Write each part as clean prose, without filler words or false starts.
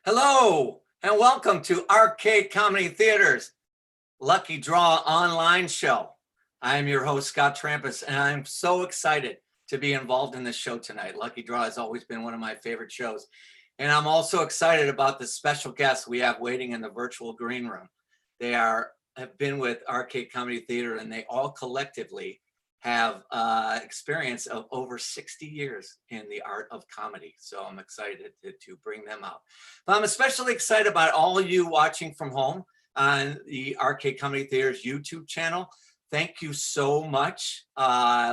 Hello, and welcome to Arcade Comedy Theater's Lucky Draw online show. I'm your host, Scott Trampus, and I'm so excited to be involved in this show tonight. Lucky Draw has always been one of my favorite shows. And I'm also excited about the special guests we have waiting in the virtual green room. They have been with Arcade Comedy Theater, and they all collectively have experience of over 60 years in the art of comedy. So I'm excited to bring them out. But I'm especially excited about all of you watching from home on the Arcade Comedy Theater's YouTube channel. Thank you so much.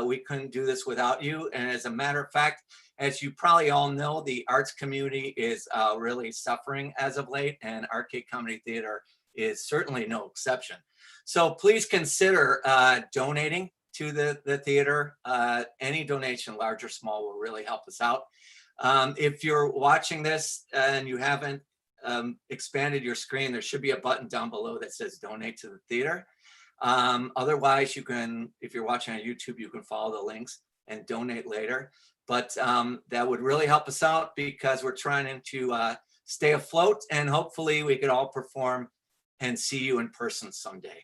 We couldn't do this without you. And as a matter of fact, as you probably all know, the arts community is really suffering as of late, and Arcade Comedy Theater is certainly no exception. So please consider donating to the theater. Any donation, large or small, will really help us out. If you're watching this and you haven't expanded your screen, there should be a button down below that says donate to the theater. Otherwise, you can, if you're watching on YouTube, you can follow the links and donate later. But that would really help us out because we're trying to stay afloat, and hopefully we could all perform and see you in person someday.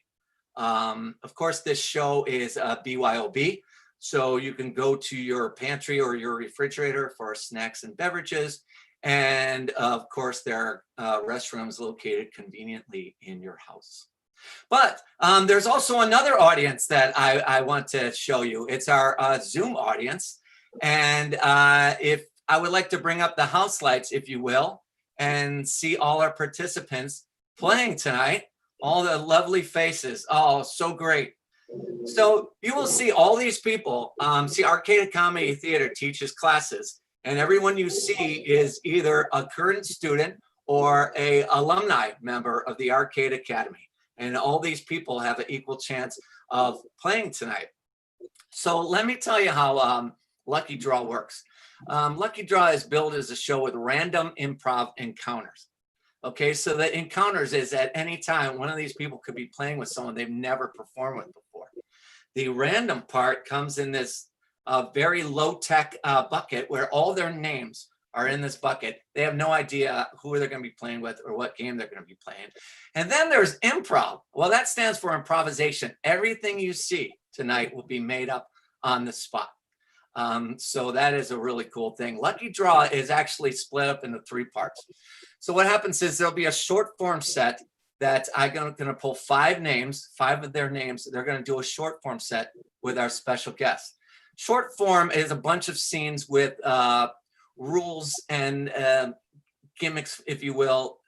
Of course, this show is BYOB, so you can go to your pantry or your refrigerator for snacks and beverages. And of course, there are restrooms located conveniently in your house. But there's also another audience that I want to show you. It's our Zoom audience. And if I would like to bring up the house lights, if you will, and see all our participants playing tonight. All the lovely faces. Oh, so great. So you will see all these people. See, Arcade Comedy Theater teaches classes, and everyone you see is either a current student or a alumni member of the Arcade Academy. And all these people have an equal chance of playing tonight. So let me tell you how Lucky Draw works. Lucky Draw is billed as a show with random improv encounters. Okay, so the encounters is at any time, one of these people could be playing with someone they've never performed with before. The random part comes in this very low-tech bucket where all their names are in this bucket. They have no idea who they're going to be playing with or what game they're going to be playing. And then there's improv. Well, that stands for improvisation. Everything you see tonight will be made up on the spot. So that is a really cool thing. Lucky Draw is actually split up into 3 parts. So what happens is there'll be a short form set that I'm going to pull 5 names, 5 of their names. They're going to do a short form set with our special guest. Short form is a bunch of scenes with rules and gimmicks, if you will,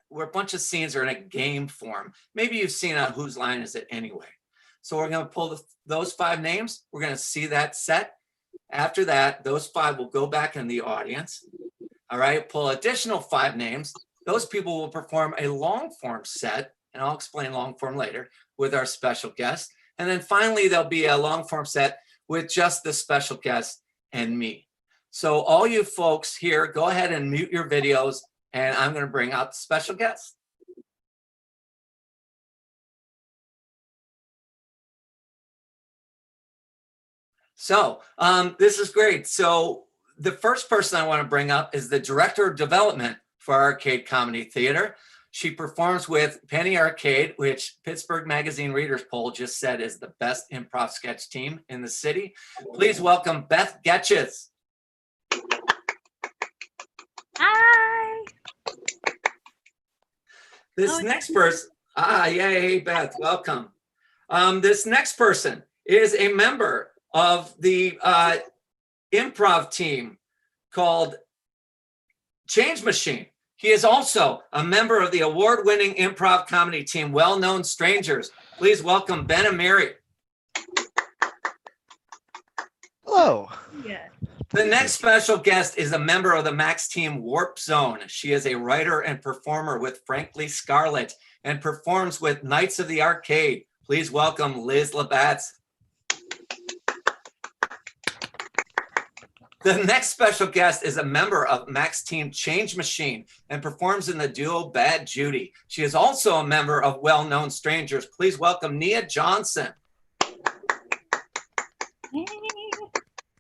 where a bunch of scenes are in a game form. Maybe you've seen on Whose Line Is It Anyway? So we're going to pull those 5 names. We're going to see that set. After that, those 5 will go back in the audience. All right, pull additional 5 names. Those people will perform a long form set, and I'll explain long form later, with our special guest. And then finally, there'll be a long form set with just the special guest and me. So all you folks here, go ahead and mute your videos, and I'm going to bring out the special guest. So this is great. So the first person I want to bring up is the director of development for Arcade Comedy Theater. She performs with Penny Arcade, which Pittsburgh Magazine Readers Poll just said is the best improv sketch team in the city. Please welcome Beth Ketchus. Hi. This next person, hey Beth, welcome. This next person is a member of the improv team called Change Machine. He is also a member of the award-winning improv comedy team, Well Known Strangers. Please welcome Ben Amiri. Hello. Yeah. The next special guest is a member of the Max team Warp Zone. She is a writer and performer with Frankly Scarlet and performs with Knights of the Arcade. Please welcome Liz Labatt's. The next special guest is a member of Max team Change Machine and performs in the duo Bad Judy. She is also a member of Well Known Strangers. Please welcome Nia Johnson. Hey.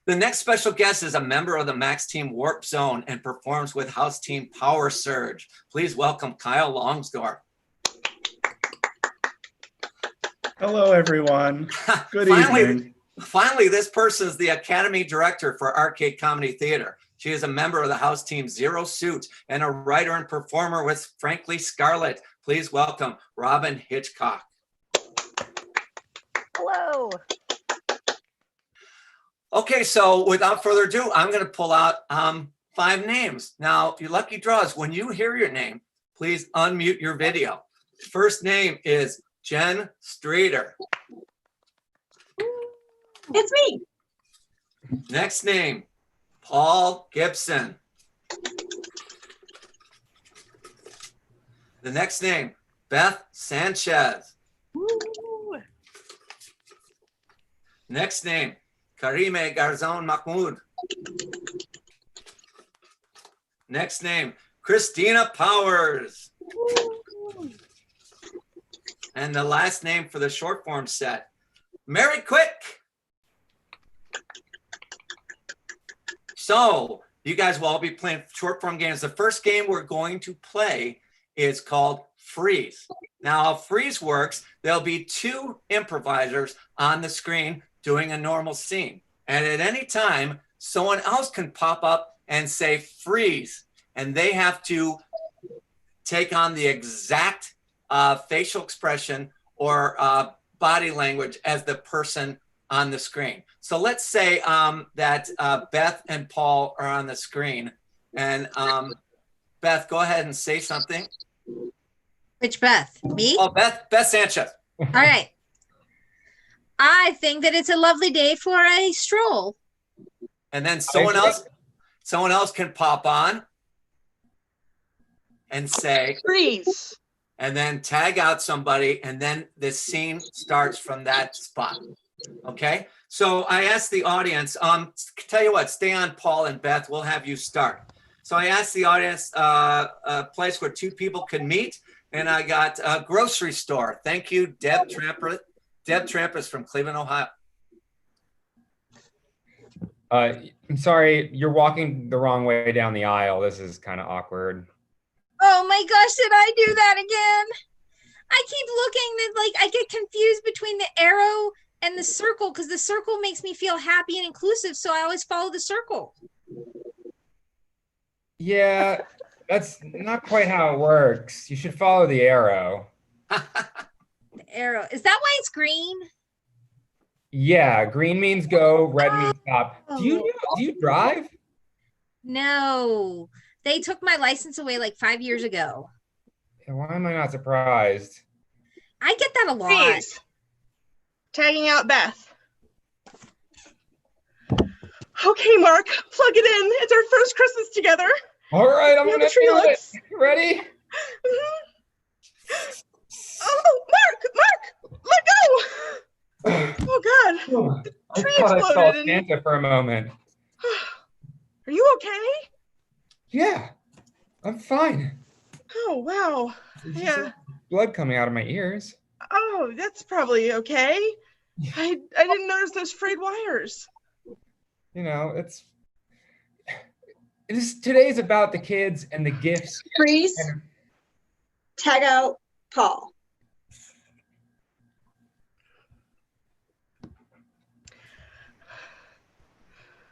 The next special guest is a member of the Max Team Warp Zone and performs with house team Power Surge. Please welcome Kyle Longsdorf. Hello, everyone. Good evening. Finally, this person is the Academy Director for Arcade Comedy Theater. She is a member of the house team Zero Suit and a writer and performer with Frankly Scarlet. Please welcome Robin Hitchcock. Hello. Okay, so without further ado, I'm going to pull out 5 names. Now, your lucky draws, when you hear your name, please unmute your video. First name is Jen Streeter. It's me. Next name, Paul Gibson. The next name, Beth Sanchez. Woo. Next name, Karime Garzon Mahmoud. Next name, Christina Powers. Woo. And the last name for the short form set, Mary Quick. So you guys will all be playing short form games. The first game we're going to play is called Freeze. Now, how Freeze works, there'll be 2 improvisers on the screen doing a normal scene. And at any time, someone else can pop up and say freeze. And they have to take on the exact facial expression or body language as the person on the screen. So let's say that Beth and Paul are on the screen. And Beth, go ahead and say something. Which Beth? Me? Oh, Beth Sanchez. All right. I think that it's a lovely day for a stroll. And then someone else can pop on and say Freeze. and then tag out somebody, and then the scene starts from that spot. Okay, so I asked the audience, tell you what, stay on, Paul and Beth, we'll have you start. So I asked the audience a place where 2 people can meet, and I got a grocery store. Thank you, Deb Trampus from Cleveland, Ohio. I'm sorry, you're walking the wrong way down the aisle. This is kind of awkward. Oh my gosh, did I do that again? I keep looking at, I get confused between the arrow and the circle because the circle makes me feel happy and inclusive. So I always follow the circle. Yeah, that's not quite how it works. You should follow the arrow. The arrow. Is that why it's green? Yeah, green means go, red means stop. Do you drive? No. They took my license away 5 years ago. Yeah, why am I not surprised? I get that a lot. Freeze. Tagging out Beth. Okay, Mark, plug it in. It's our first Christmas together. All right, I'm You know gonna the tree do it. looks- You ready? Oh, Mark, let go. Oh God, I tree thought I saw exploded and- Santa for a moment. are you okay? Yeah, I'm fine. Oh wow. There's just Yeah. blood coming out of my ears. Oh, that's probably okay. I didn't notice those frayed wires. You know, today's about the kids and the gifts. Freeze. And- Tag out Paul.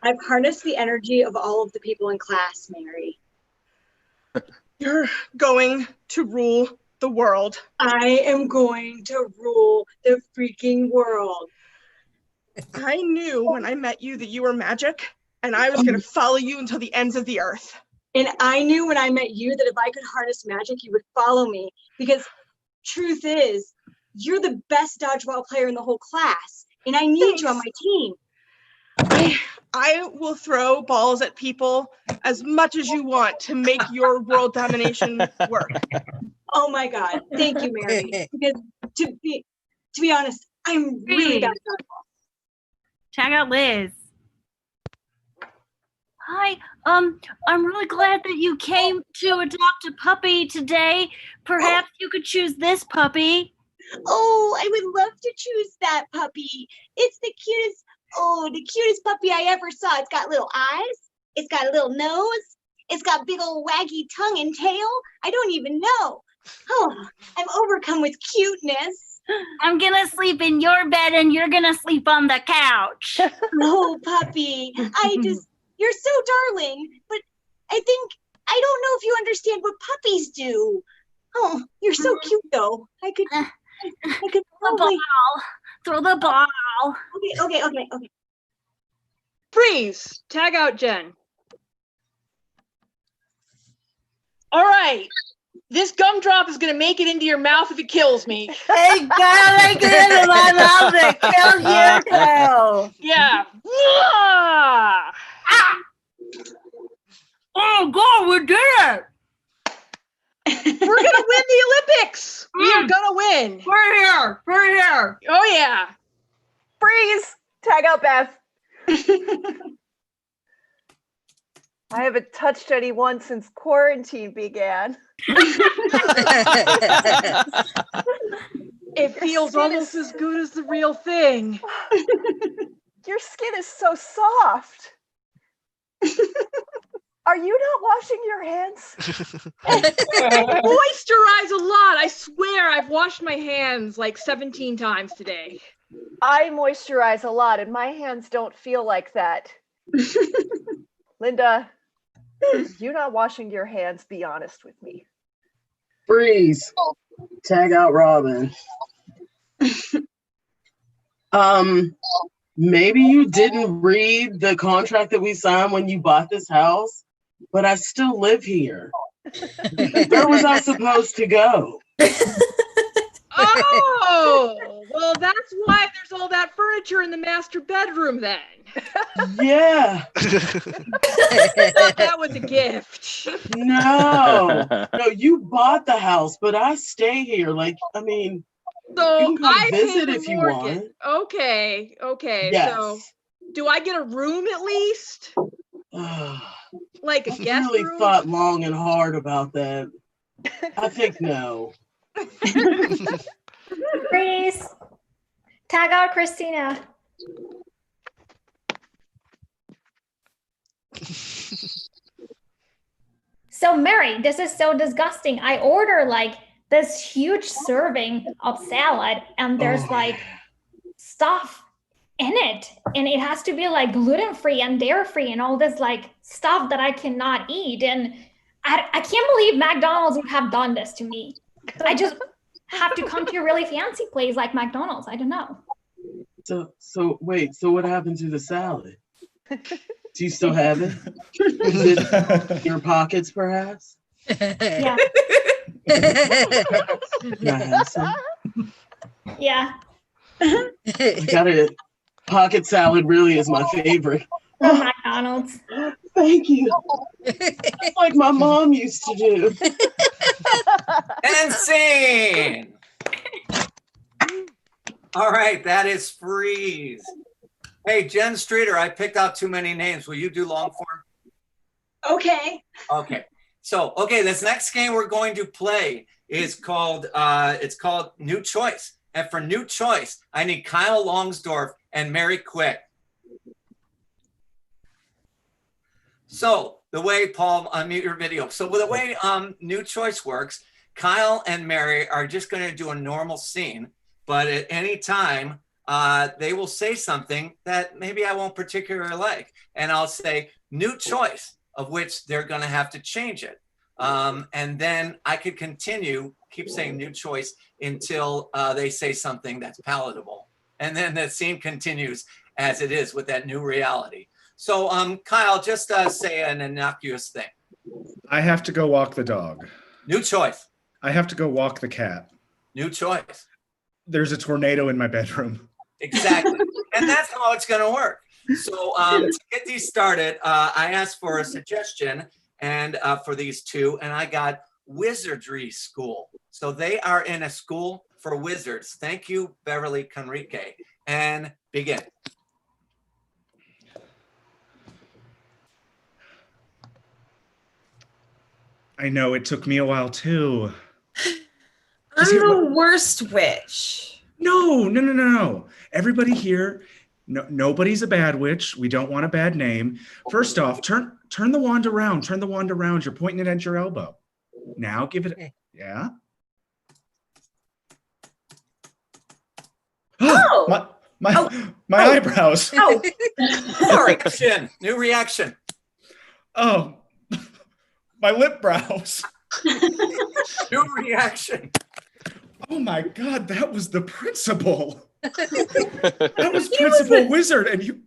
I've harnessed the energy of all of the people in class, Mary. You're going to rule the world. I am going to rule the freaking world. I knew when I met you that you were magic, and I was going to follow you until the ends of the earth. And I knew when I met you that if I could harness magic, you would follow me. Because truth is, you're the best dodgeball player in the whole class. And I need you on my team. I will throw balls at people as much as you want to make your world domination work. Oh my God. Thank you, Mary. Because to be honest, I'm really bad at dodgeball. Check out Liz. Hi, I'm really glad that you came to adopt a puppy today. Perhaps you could choose this puppy. Oh, I would love to choose that puppy. It's the cutest Oh, the cutest puppy I ever saw. It's got little eyes. It's got a little nose. It's got big old waggy tongue and tail. I don't even know. Oh, I'm overcome with cuteness. I'm gonna sleep in your bed and you're gonna sleep on the couch. Oh, puppy. You're so darling. But I don't know if you understand what puppies do. Oh, you're so cute though. I could The probably. ball. Throw the ball. Okay. Freeze. Tag out Jen. All right. This gumdrop is gonna make it into your mouth if it kills me. Hey, gotta make it into my mouth and kill you too. Yeah. Oh God, we did it! We're gonna win the Olympics. We are gonna win. We're here. Oh yeah. Freeze. Tag out Beth. I haven't touched anyone since quarantine began. It feels almost as good as the real thing. Your skin is so soft. Are you not washing your hands? Moisturize a lot. I swear I've washed my hands like 17 times today. I moisturize a lot and my hands don't feel like that. Linda, you not washing your hands, be honest with me. Freeze. Tag out Robin. Maybe you didn't read the contract that we signed when you bought this house, but I still live here. Where was I supposed to go? Oh, well, that's why there's all that furniture in the master bedroom then. Yeah. I thought that was a gift. No, you bought the house, but I stay here. Like, I mean, So you can come I visit pay the if you mortgage. want. Okay. Yes. So do I get a room at least? Like a I guest really room? thought long and hard about that. I think no. Freeze. Tag out Christina. So Mary, this is so disgusting. I order like this huge serving of salad and there's like stuff in it, and it has to be like gluten-free and dairy-free and all this like stuff that I cannot eat. And I can't believe McDonald's would have done this to me. I just have to come to a really fancy place like McDonald's. I don't know. So wait, so what happened to the salad? Do you still have it? Is it in your pockets, perhaps? Yeah. Can I have some? Yeah. I got it. Pocket salad really is my favorite. From McDonald's. Thank you. That's like my mom used to do. And scene. All right, that is Freeze. Hey, Jen Streeter, I picked out too many names. Will you do long form? Okay. Okay. So, this next game we're going to play is called New Choice. And for New Choice, I need Kyle Longsdorf and Mary Quick. So the way, Paul, unmute your video. So the way New Choice works, Kyle and Mary are just going to do a normal scene, but at any time, they will say something that maybe I won't particularly like. And I'll say new choice, of which they're going to have to change it. And then I could keep saying new choice until they say something that's palatable. And then the scene continues as it is with that new reality. So Kyle, just say an innocuous thing. I have to go walk the dog. New choice. I have to go walk the cat. New choice. There's a tornado in my bedroom. Exactly. And that's how it's going to work. So to get these started, I asked for a suggestion and for these two, and I got Wizardry School. So they are in a school for wizards. Thank you, Beverly Conrique. And begin. I know it took me a while too. I'm the worst witch. No. Everybody here No, nobody's a bad witch. We don't want a bad name. First off, turn the wand around. Turn the wand around. You're pointing it at your elbow. Now give it. Yeah. Oh! My eyebrows. Oh, sorry. New reaction. Oh, my lip brows. New reaction. Oh my God, that was the principal. That was Principal Wizard, and you.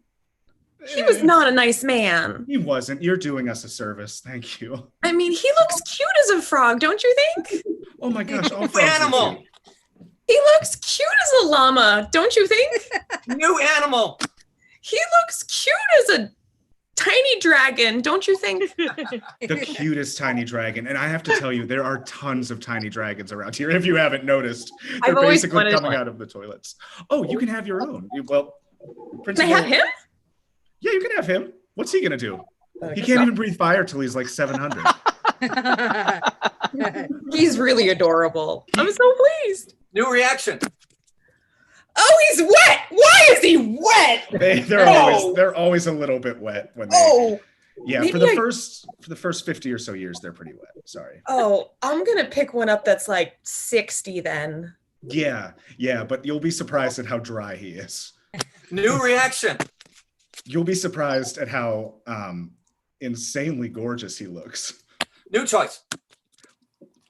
He was not a nice man. He wasn't. You're doing us a service. Thank you. I mean, he looks cute as a frog, don't you think? Oh my gosh, all New frogs are animal. cute. He looks cute as a llama, don't you think? New animal. He looks cute as a tiny dragon, don't you think? The cutest tiny dragon. And I have to tell you, there are tons of tiny dragons around here. If you haven't noticed, I've they're always basically wanted coming one. out of the toilets. Oh, you can have your own. Well, Can I Principal, have him? Yeah, you can have him. What's he gonna do? I He guess can't not. even breathe fire till he's like 700. He's really adorable. I'm so pleased. New reaction. Oh, he's wet. Why is he wet? They're always a little bit wet when they. Oh, Yeah, maybe for the I- first 50 or so years, they're pretty wet. Sorry. oh, I'm gonna pick one up that's like 60 then. Yeah, but you'll be surprised at how dry he is. New reaction. You'll be surprised at how insanely gorgeous he looks. New choice.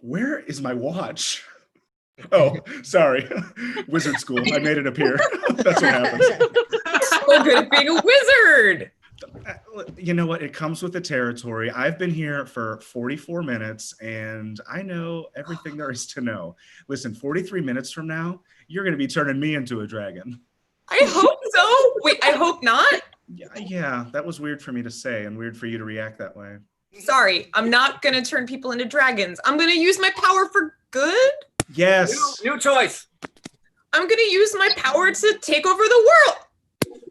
Where is my watch? Oh, sorry. Wizard school. I made it appear. That's what happens. So good at being a wizard. You know what? It comes with the territory. I've been here for 44 minutes and I know everything there is to know. Listen, 43 minutes from now, you're going to be turning me into a dragon. I hope so. Wait, I hope not. Yeah, that was weird for me to say and weird for you to react that way. Sorry, I'm not gonna turn people into dragons. I'm gonna use my power for good. Yes. New choice. I'm gonna use my power to take over the world.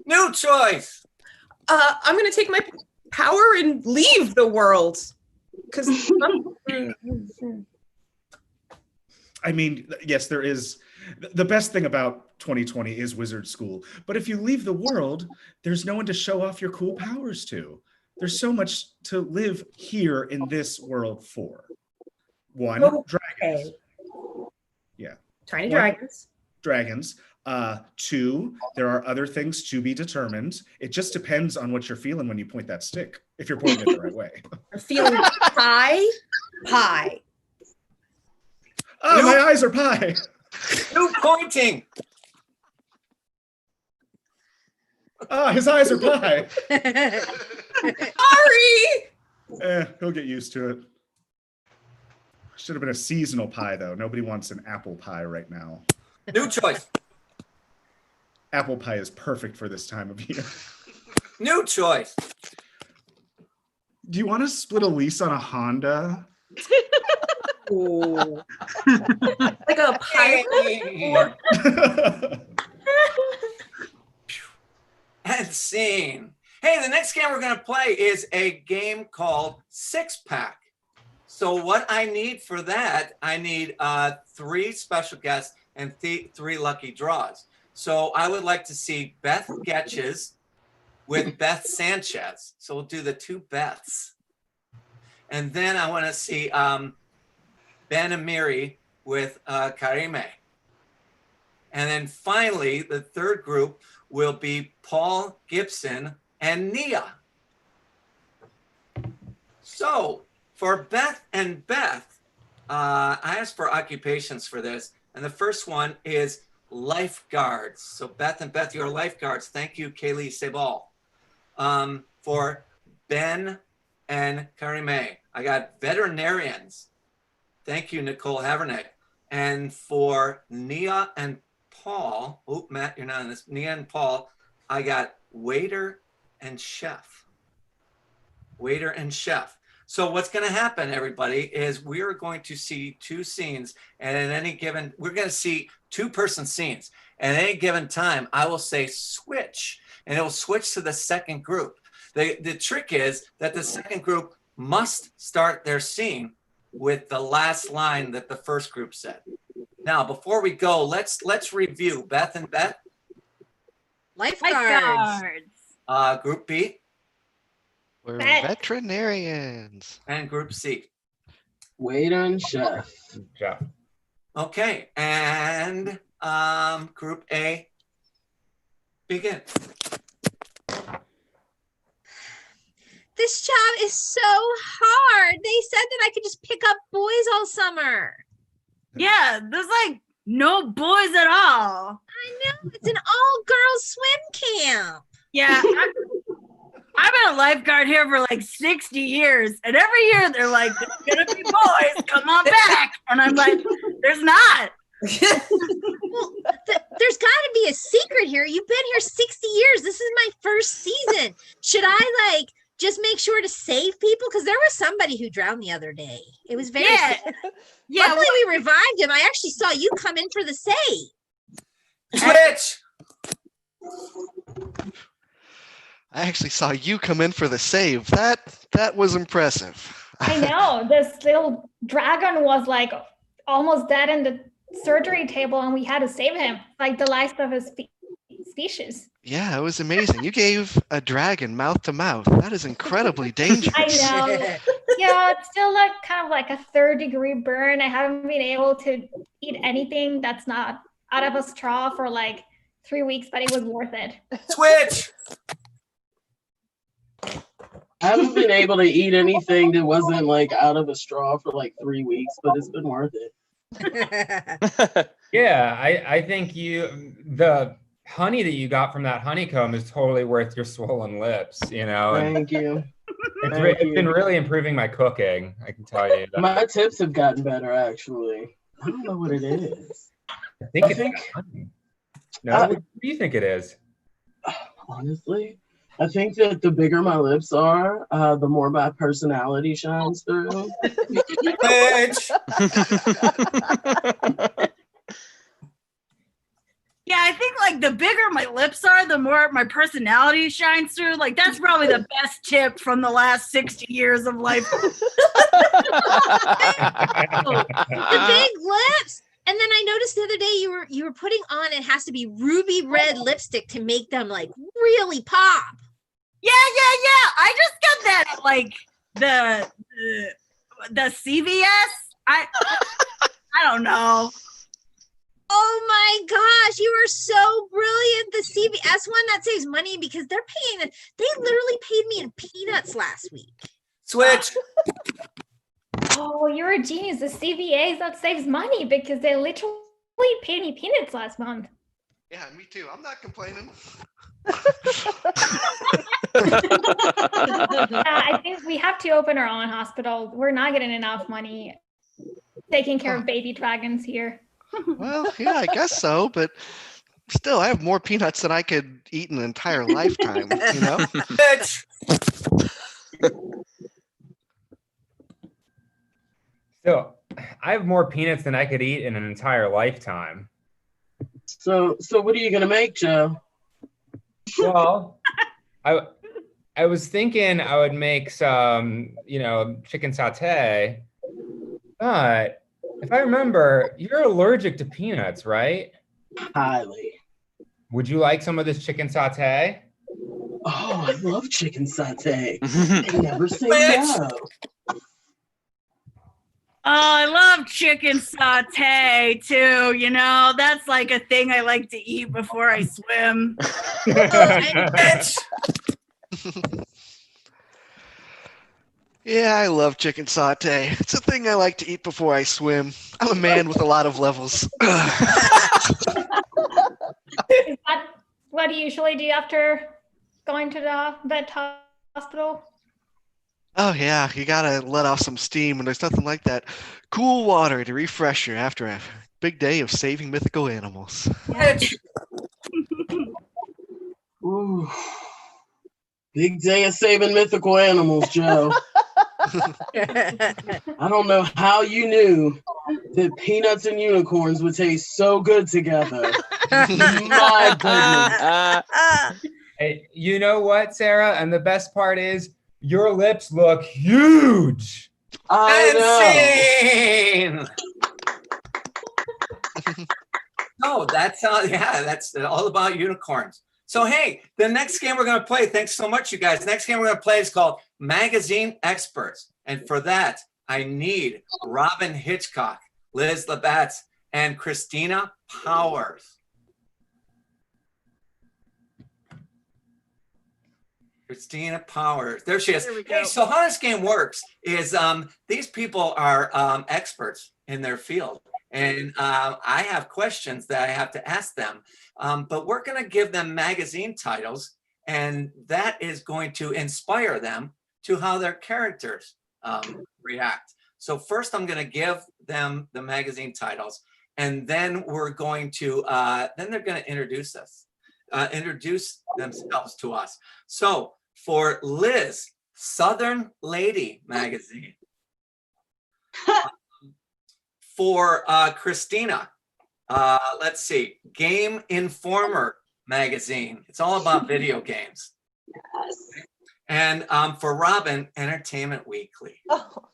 New choice. I'm gonna take my power and leave the world. Because I mean, yes, there is. The best thing about 2020 is wizard school. But if you leave the world, there's no one to show off your cool powers to. There's so much to live here in this world for. One, dragons. Yeah. tiny One, dragons. Dragons. Two, there are other things to be determined. It just depends on what you're feeling when you point that stick, if you're pointing it the right way. I'm feeling pie. Oh, my eyes are pie. New pointing. Ah, his eyes are pie. Sorry. He'll get used to it. Should have been a seasonal pie, though. Nobody wants an apple pie right now. New choice. Apple pie is perfect for this time of year. New choice. Do you want to split a lease on a Honda? Ooh. Like a pirate? And scene. Hey, the next game we're going to play is a game called Six Pack. So what I need for that, I need 3 special guests and 3 lucky draws. So I would like to see Beth Ketchus with Beth Sanchez. So we'll do the 2 Beths. And then I want to see Ben Amiri with Karime. And then finally, the third group will be Paul Gibson and Nia. So for Beth and Beth, I asked for occupations for this. And the first one is lifeguards. So Beth and Beth, you're lifeguards. Thank you, Kaylee Sebal. For Ben and Karime, I got veterinarians. Thank you, Nicole Havernick. And for Nia and Paul, oh, Matt, you're not in this. Nia and Paul, I got waiter and chef. Waiter and chef. So what's going to happen, everybody, is we are going to see 2 scenes, and at any given, we're going to see 2-person scenes. And at any given time, I will say switch, and it will switch to the second group. The trick is that the second group must start their scene with the last line that the first group said. Now, before we go, let's review. Beth and Beth, Lifeguards. Group B We're Vet. veterinarians. and Group C. Waiter and chef. Jeff. Okay, and Group A, begin. This job is so hard. They said that I could just pick up boys all summer. Yeah, there's like no boys at all. I know. It's an all-girls swim camp. Yeah, I've been a lifeguard here for like 60 years, and every year they're like, "There's gonna be boys, come on back," and I'm like, "There's not." Well, there's got to be a secret here. You've been here 60 years. This is my first season. Should I like just make sure to save people? Because there was somebody who drowned the other day. It was very sad. Yeah, Luckily, we revived him. I actually saw you come in for the save. Switch. I actually saw you come in for the save. That was impressive. I know. This little dragon was like almost dead in the surgery table, and we had to save him, like the last of his species. Yeah, it was amazing. You gave a dragon mouth to mouth. That is incredibly dangerous. I know. Yeah, it's still like kind of like a 3rd-degree burn. I haven't been able to eat anything that's not out of a straw for like 3 weeks, but it was worth it. Switch. I haven't been able to eat anything that wasn't like out of a straw for like 3 weeks, but it's been worth it. Yeah, I think the honey that you got from that honeycomb is totally worth your swollen lips, you know. And Thank you. it's been really improving my cooking, I can tell you. My tips have gotten better, actually. I don't know what it is. I think it's honey. No, what do you think it is? Honestly, I think that the bigger my lips are, the more my personality shines through. Switch. Yeah, I think like the bigger my lips are, the more my personality shines through. Like that's probably the best tip from the last 60 years of life. The big lips. And then I noticed the other day you were putting on, it has to be ruby red lipstick to make them like really pop. Yeah. I just got that at like the CVS. I don't know. Oh my gosh, you are so brilliant. The CVS one that saves money because they literally paid me in peanuts last week. Switch. Oh, you're a genius. The CVAs, that saves money because they literally paid me peanuts last month. Yeah, me too. I'm not complaining. I think we have to open our own hospital. We're not getting enough money taking care of baby dragons here. Well, yeah, I guess so, but still, I have more peanuts than I could eat in an entire lifetime, you know? Switch. So I have more peanuts than I could eat in an entire lifetime. So what are you gonna make, Joe? Well, I was thinking I would make some, chicken satay, but if I remember, you're allergic to peanuts, right? Highly. Would you like some of this chicken satay? Oh, I love chicken satay. I never say no. Oh, I love chicken satay too. That's like a thing I like to eat before I swim. Yeah, I love chicken satay. It's a thing I like to eat before I swim. I'm a man with a lot of levels. Is that what you usually do after going to the vet hospital? Oh yeah, you gotta let off some steam, and there's nothing like that cool water to refresh you after a big day of saving mythical animals. Ooh. Big day of saving mythical animals, Joe. I don't know how you knew that peanuts and unicorns would taste so good together. My goodness. Hey, you know what, Sarah? And the best part is your lips look huge. I know. No, that's all about unicorns. So, hey, the next game we're going to play, thanks so much, you guys. Next game we're going to play is called Magazine Experts. And for that, I need Robin Hitchcock, Liz Labatt's, and Christina Powers. Christina Powers. There she is. There we go. Hey, so how this game works is these people are experts in their field. And I have questions that I have to ask them. But we're going to give them magazine titles, and that is going to inspire them to how their characters react. So first I'm going to give them the magazine titles, and then we're going to, then they're going to introduce themselves to us. So for Liz, Southern Lady magazine. For Christina, let's see, Game Informer magazine. It's all about video games. Yes. And for Robin, Entertainment Weekly. Oh.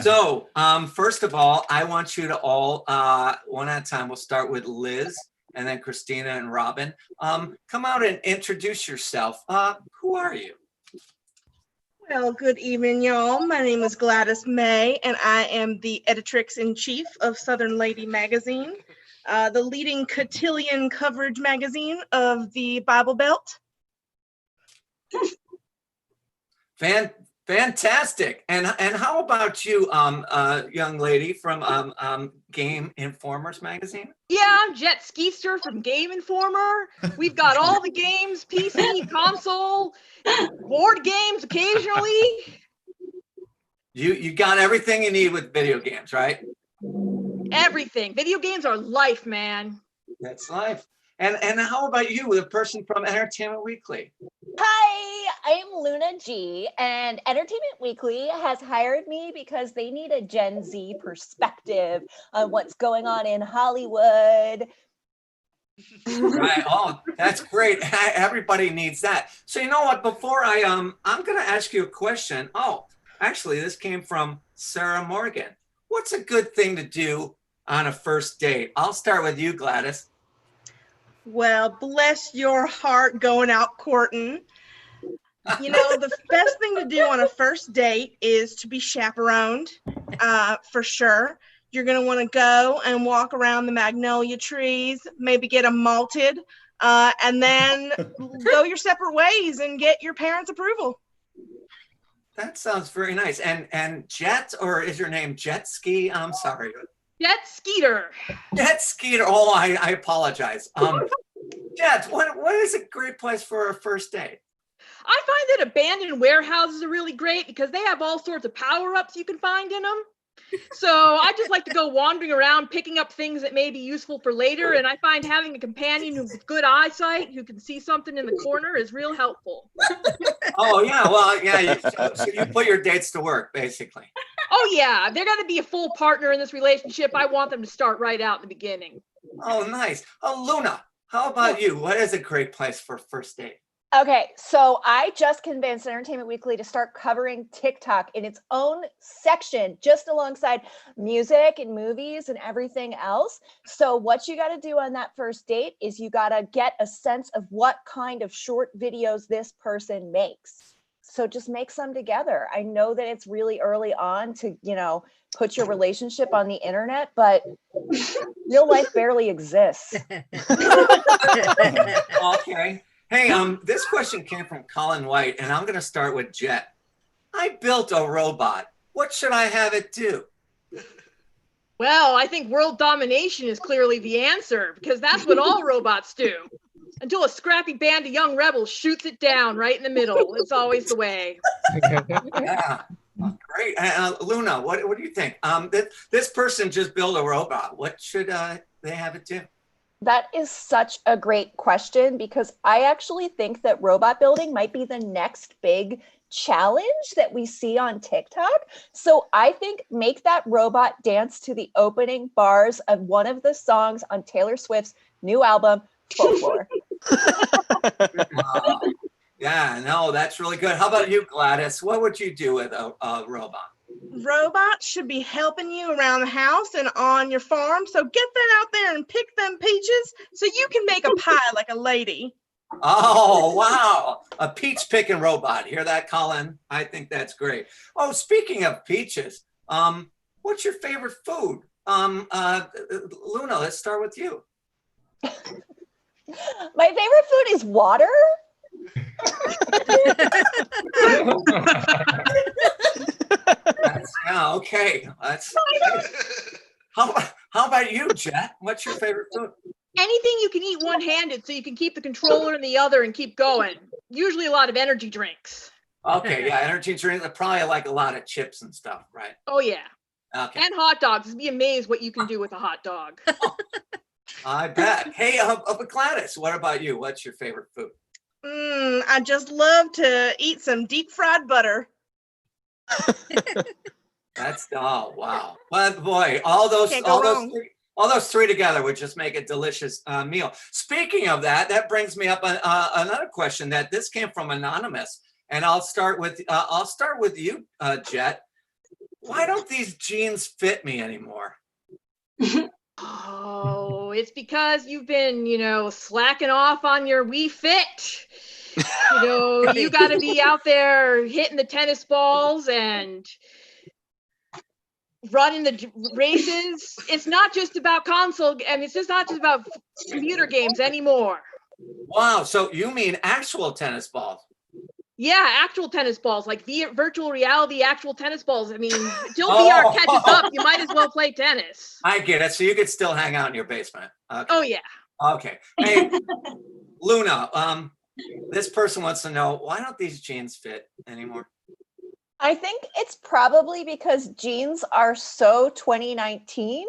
So first of all, I want you to all, one at a time, we'll start with Liz and then Christina and Robin. Come out and introduce yourself. Who are you? Well, good evening, y'all. My name is Gladys May, and I am the editrix-in-chief of Southern Lady magazine, the leading cotillion coverage magazine of the Bible Belt. Fantastic. And how about you, young lady from Game Informers magazine? Yeah, I'm Jet Skeester from Game Informer. We've got all the games, PC, console, board games occasionally. You got everything you need with video games, right? Everything. Video games are life, man. That's life. And how about you, the person from Entertainment Weekly? Hi, I'm Luna G, and Entertainment Weekly has hired me because they need a Gen Z perspective on what's going on in Hollywood. Right. Oh, that's great. Everybody needs that. So you know what? Before I'm going to ask you a question. Oh, actually, this came from Sarah Morgan. What's a good thing to do on a first date? I'll start with you, Gladys. Well, bless your heart going out courting. You know, the best thing to do on a first date is to be chaperoned, for sure. You're going to want to go and walk around the magnolia trees, maybe get them malted, and then go your separate ways and get your parents' approval. That sounds very nice. And Jet, or is your name Jet Ski? I'm sorry. Jet Skeeter. Jet Skeeter. Oh, I apologize. Jet, what is a great place for a first date? I find that abandoned warehouses are really great because they have all sorts of power-ups you can find in them. So I just like to go wandering around, picking up things that may be useful for later. And I find having a companion with good eyesight who can see something in the corner is real helpful. Oh, yeah. Well, yeah. So you put your dates to work, basically. Oh, yeah. They're going to be a full partner in this relationship. I want them to start right out in the beginning. Oh, nice. Oh, Luna, how about you? What is a great place for a first date? Okay, so I just convinced Entertainment Weekly to start covering TikTok in its own section, just alongside music and movies and everything else. So what you got to do on that first date is you got to get a sense of what kind of short videos this person makes. So just make some together. I know that it's really early on to, you know, put your relationship on the internet, but real life barely exists. Okay. Hey, this question came from Colin White, and I'm going to start with Jet. I built a robot. What should I have it do? Well, I think world domination is clearly the answer because that's what all robots do. Until a scrappy band of young rebels shoots it down right in the middle. It's always the way. Yeah, great. Luna, what do you think? This person just built a robot. What should they have it do? That is such a great question because I actually think that robot building might be the next big challenge that we see on TikTok. So I think make that robot dance to the opening bars of one of the songs on Taylor Swift's new album, Folklore. Yeah, no, that's really good. How about you, Gladys? What would you do with a robot? Robots should be helping you around the house and on your farm. So get that out there and pick them peaches so you can make a pie like a lady. Oh, wow. A peach picking robot. Hear that, Colin? I think that's great. Oh, speaking of peaches, what's your favorite food? Luna, let's start with you. My favorite food is water. Okay. How about you, Jet? What's your favorite food? Anything you can eat one-handed so you can keep the controller in the other and keep going. Usually a lot of energy drinks. Okay, yeah, energy drinks. Probably like a lot of chips and stuff, right? Oh, yeah. Okay. And hot dogs. You'd be amazed what you can do with a hot dog. I bet. Hey, but Gladys, what about you? What's your favorite food? I just love to eat some deep fried butter. Oh, wow. But boy, all those three together would just make a delicious meal. Speaking of that, that brings me up another question that this came from Anonymous, and I'll start with you, Jet. Why don't these jeans fit me anymore? Oh, it's because you've been, slacking off on your Wii Fit. You got to be out there hitting the tennis balls and running the races. It's not just about console, it's just not just about computer games anymore. Wow, so you mean actual tennis balls? Yeah, actual tennis balls, like virtual reality actual tennis balls. Until VR catches up, you might as well play tennis. I get it. So you could still hang out in your basement. Okay. Oh, yeah. Okay. Hey, Luna, this person wants to know, why don't these jeans fit anymore? I think it's probably because jeans are so 2019.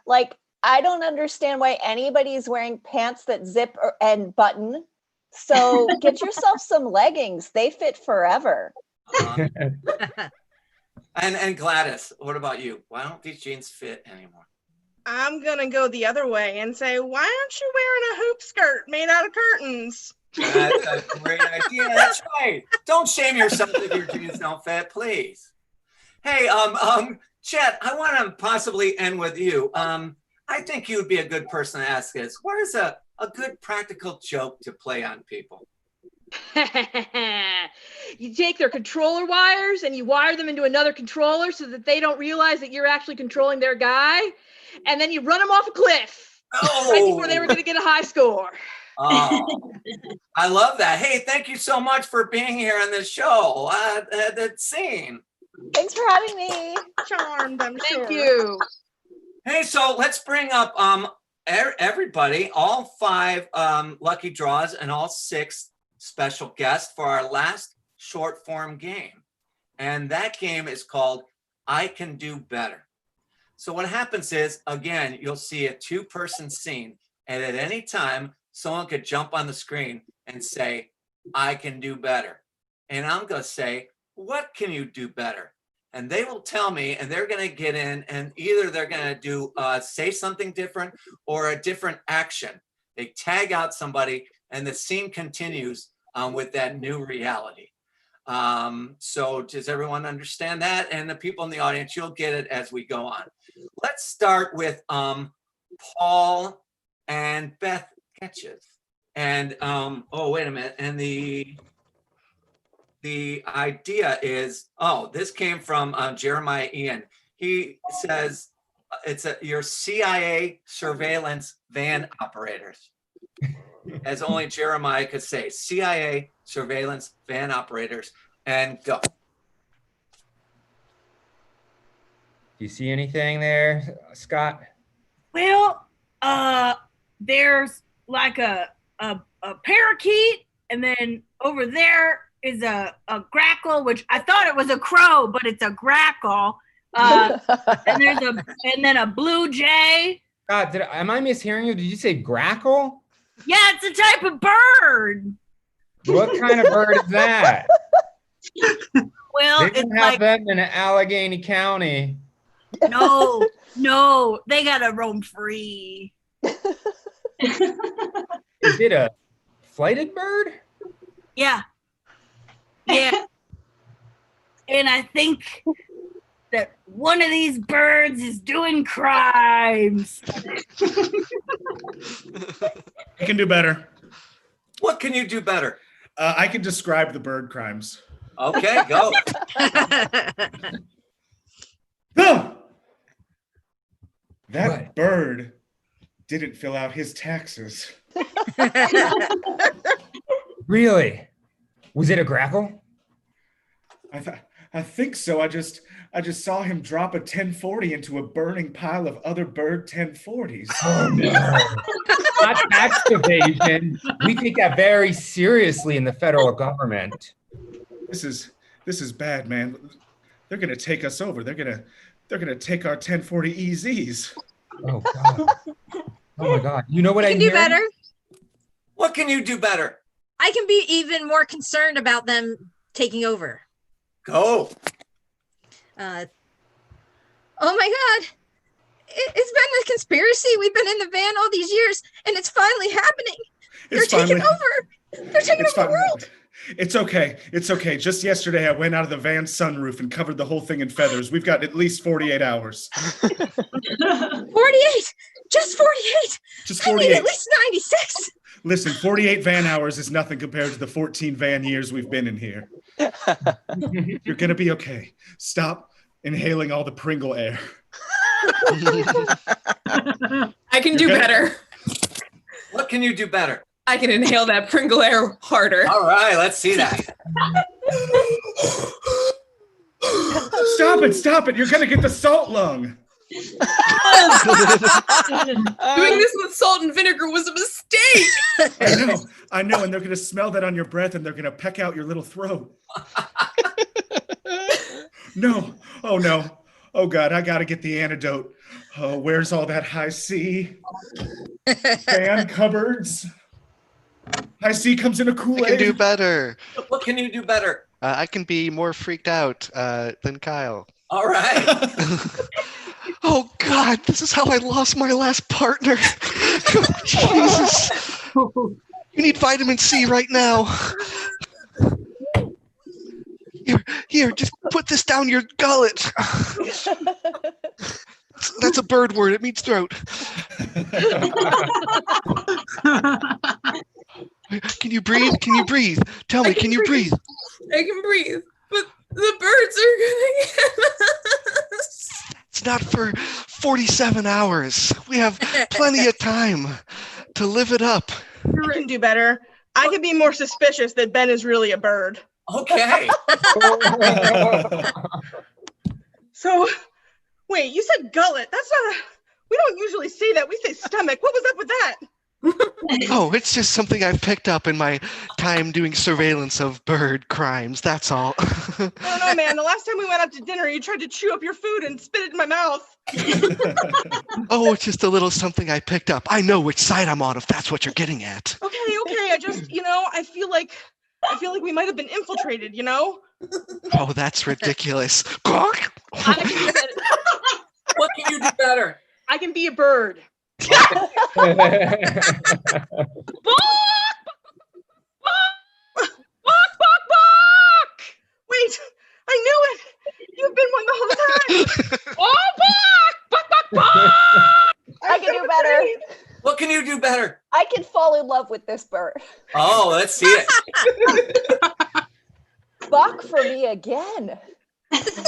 Like, I don't understand why anybody's wearing pants that zip and button. So get yourself some leggings. They fit forever. And Gladys, what about you? Why don't these jeans fit anymore? I'm going to go the other way and say, why aren't you wearing a hoop skirt made out of curtains? That's a great idea. That's right. Don't shame yourself if your jeans don't fit, please. Hey, Chet, I want to possibly end with you. I think you would be a good person to ask this. What is a good practical joke to play on people? You take their controller wires and you wire them into another controller so that they don't realize that you're actually controlling their guy. And then you run them off a cliff right before they were going to get a high score. Oh, I love that. Hey, thank you so much for being here on this show. That scene. Thanks for having me. Charmed, I'm sure. Thank you. Hey, so let's bring up everybody, all 5 lucky draws and all 6 special guests for our last short form game. And that game is called I Can Do Better. So what happens is, again, you'll see a 2-person scene, and at any time, someone could jump on the screen and say, I can do better. And I'm going to say, what can you do better? And they will tell me, and they're going to get in, and either they're going to do say something different or a different action. They tag out somebody, and the scene continues with that new reality. So does everyone understand that? And the people in the audience, you'll get it as we go on. Let's start with Paul and Beth Ketchus. And oh, wait a minute. And the idea is, this came from Jeremiah Ian. He says your CIA surveillance van operators. As only Jeremiah could say, CIA surveillance van operators, and go. Do you see anything there, Scott? Well, there's like a parakeet, and then over there is a grackle, which I thought it was a crow, but it's a grackle. And then a blue jay. Scott, am I mishearing you? Did you say grackle? Yeah, it's a type of bird. What kind of bird is that? Well, they it's don't have like them in Allegheny County. No, they gotta roam free. Is it a flighted bird? Yeah. And I think that one of these birds is doing crimes. I can do better. What can you do better? I can describe the bird crimes. Okay, go. Ah! That bird didn't fill out his taxes. Really? Was it a grackle? I think so. I just saw him drop a 1040 into a burning pile of other bird 1040s. Oh no. Not tax evasion. We take that very seriously in the federal government. This is bad, man. They're gonna take us over. They're gonna take our 1040 EZs. Oh God. Oh my God. You know what I can do hear? better. What can you do better? I can be even more concerned about them taking over. Go. Oh my God. It's been a conspiracy. We've been in the van all these years, and it's finally happening. They're taking over. They're taking over the world. It's okay. It's okay. Just yesterday, I went out of the van sunroof and covered the whole thing in feathers. We've got at least 48 hours. 48. Just 48. Just I need 48. at least 96. Listen, 48 van hours is nothing compared to the 14 van years we've been in here. You're going to be okay. Stop inhaling all the Pringle air. I can do better. What can you do better? I can inhale that Pringle air harder. All right, let's see that. Stop it. You're going to get the salt lung. Doing this with salt and vinegar was a mistake. I know, and they're going to smell that on your breath and they're going to peck out your little throat. No. Oh no. Oh God, I got to get the antidote. Oh, where's all that high C? Fan cupboards. High C comes in a Kool-Aid. I can do better. What can you do better? I can be more freaked out than Kyle. All right. Oh God, this is how I lost my last partner. Jesus. You need vitamin C right now. Here, just put this down your gullet. That's a bird word. It means throat. Can you breathe? Can you breathe? Tell me, can you breathe? I can breathe, but the birds are gonna get us. It's not for 47 hours. We have plenty of time to live it up. You can do better. I can be more suspicious that Ben is really a bird. Okay. So, wait, you said gullet. That's not we don't usually say that. We say stomach. What was up with that? Oh, it's just something I've picked up in my time doing surveillance of bird crimes. That's all. I don't know, man. The last time we went out to dinner, you tried to chew up your food and spit it in my mouth. Oh, it's just a little something I picked up. I know which side I'm on, if that's what you're getting at. Okay. I just, I feel like we might have been infiltrated, Oh, that's ridiculous. I can do better. What can you do better? I can be a bird. Bok! Wait, I knew it. You've been one the whole time. Oh, bok! I can do better. What can you do better? I can fall in love with this bird. Oh, let's see it. Bok for me again.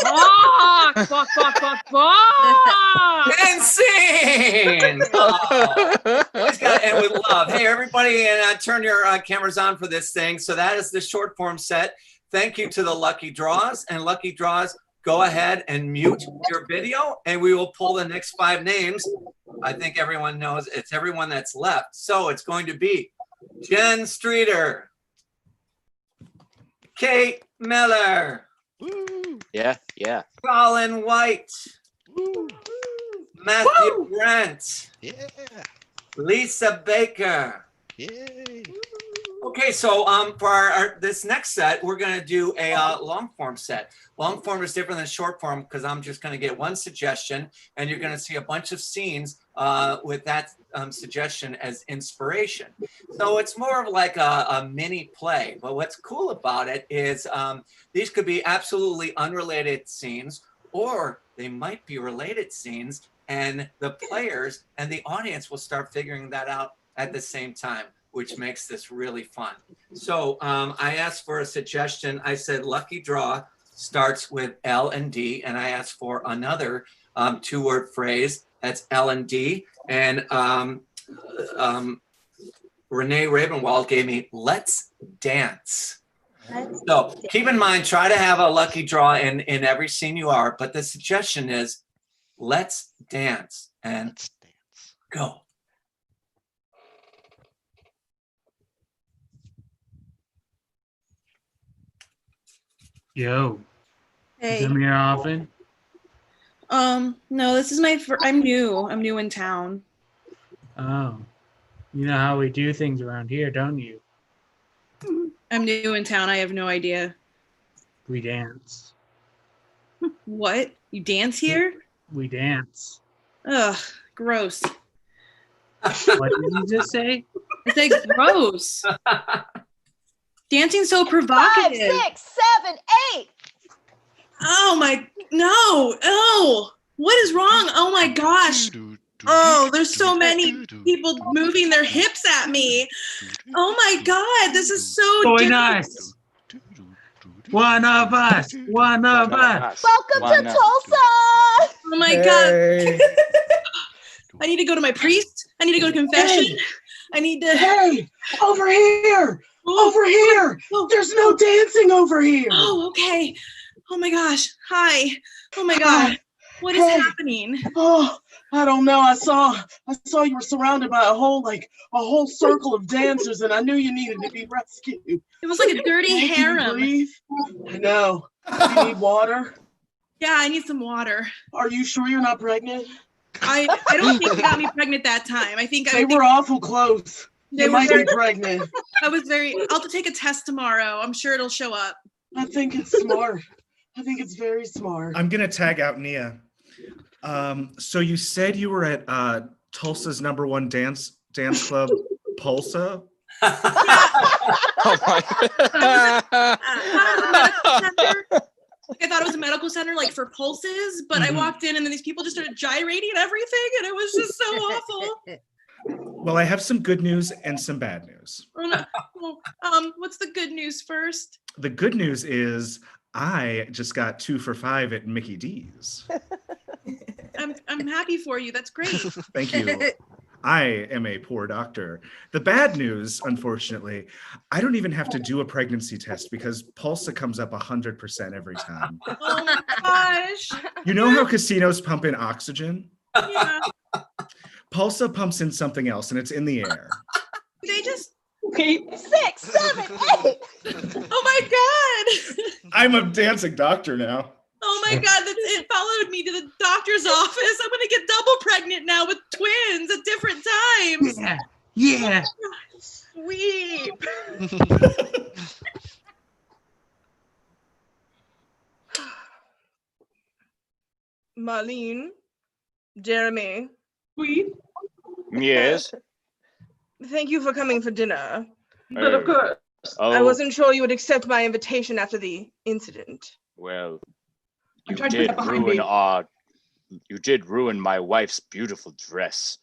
Bok! And scene! Oh. Always gotta end with love. Hey, everybody, and turn your cameras on for this thing. So that is the short form set. Thank you to the Lucky Draws. And Lucky Draws, go ahead and mute your video, and we will pull the next 5 names. I think everyone knows it's everyone that's left. So it's going to be Jen Streeter, Kate Miller, Yeah. Colin White, Matthew Brent, Lisa Baker. Okay, so for this next set, we're going to do a long form set. Long form is different than short form because I'm just going to get one suggestion, and you're going to see a bunch of scenes with that suggestion as inspiration. So it's more of like a mini play. But what's cool about it is these could be absolutely unrelated scenes, or they might be related scenes, and the players and the audience will start figuring that out at the same time, which makes this really fun. So I asked for a suggestion. I said lucky draw starts with L and D, and I asked for another 2-word phrase that's L and D, and Renee Ravenwald gave me let's dance. So keep in mind, try to have a lucky draw in every scene you are, but the suggestion is let's dance, and let's dance. Go. Yo. Hey. You come here often? No, this is my I'm new in town. Oh. You know how we do things around here, don't you? I'm new in town. I have no idea. We dance. What? You dance here? We dance. Ugh, gross. What did you just say? I said gross. Dancing's so provocative. 5, 6, 7, 8. Oh my, no. Oh, what is wrong? Oh my gosh. Oh, there's so many people moving their hips at me. Oh my God, this is so Join different. us. One of us. One of us. Welcome to Tulsa. Oh my God. I need to go to my priest. I need to go to confession. Hey. I need to. Hey, over here. Over here. There's no dancing over here. Oh, okay. Oh my gosh. Hi. Oh my God. What is happening? Oh, I don't know. I saw you were surrounded by a whole circle of dancers, and I knew you needed to be rescued. It was like a dirty Can you harem. breathe? I know. You need water? Yeah, I need some water. Are you sure you're not pregnant? I don't think they got me pregnant that time. I think They were awful close. They You were might very- be pregnant. I'll have to take a test tomorrow. I'm sure it'll show up. I think it's smart. I think it's very smart. I'm gonna tag out Nia. So you said you were at Tulsa's #1 dance club, Pulsa. I thought it was a medical center, like for pulses, but I walked in and then these people just started gyrating and everything, and it was just so awful. Well, I have some good news and some bad news. Oh, no. What's the good news first? The good news is I just got 2 for 5 at Mickey D's. I'm happy for you. That's great. Thank you. I am a poor doctor. The bad news, unfortunately, I don't even have to do a pregnancy test because Pulsa comes up 100% every time. Oh my gosh. You know how casinos pump in oxygen? Yeah. Pulsa pumps in something else, and it's in the air. They just. 6, 7, 8. Oh my God. I'm a dancing doctor now. Oh my God, it followed me to the doctor's office. I'm gonna get double pregnant now with twins at different times. Yeah. Yeah. Sweep. Marlene, Jeremy, Yes. thank you for coming for dinner. But of course. I Oh, wasn't sure you would accept my invitation after the incident. well, I'm you trying to put did that behind ruin me. you did ruin my wife's beautiful dress.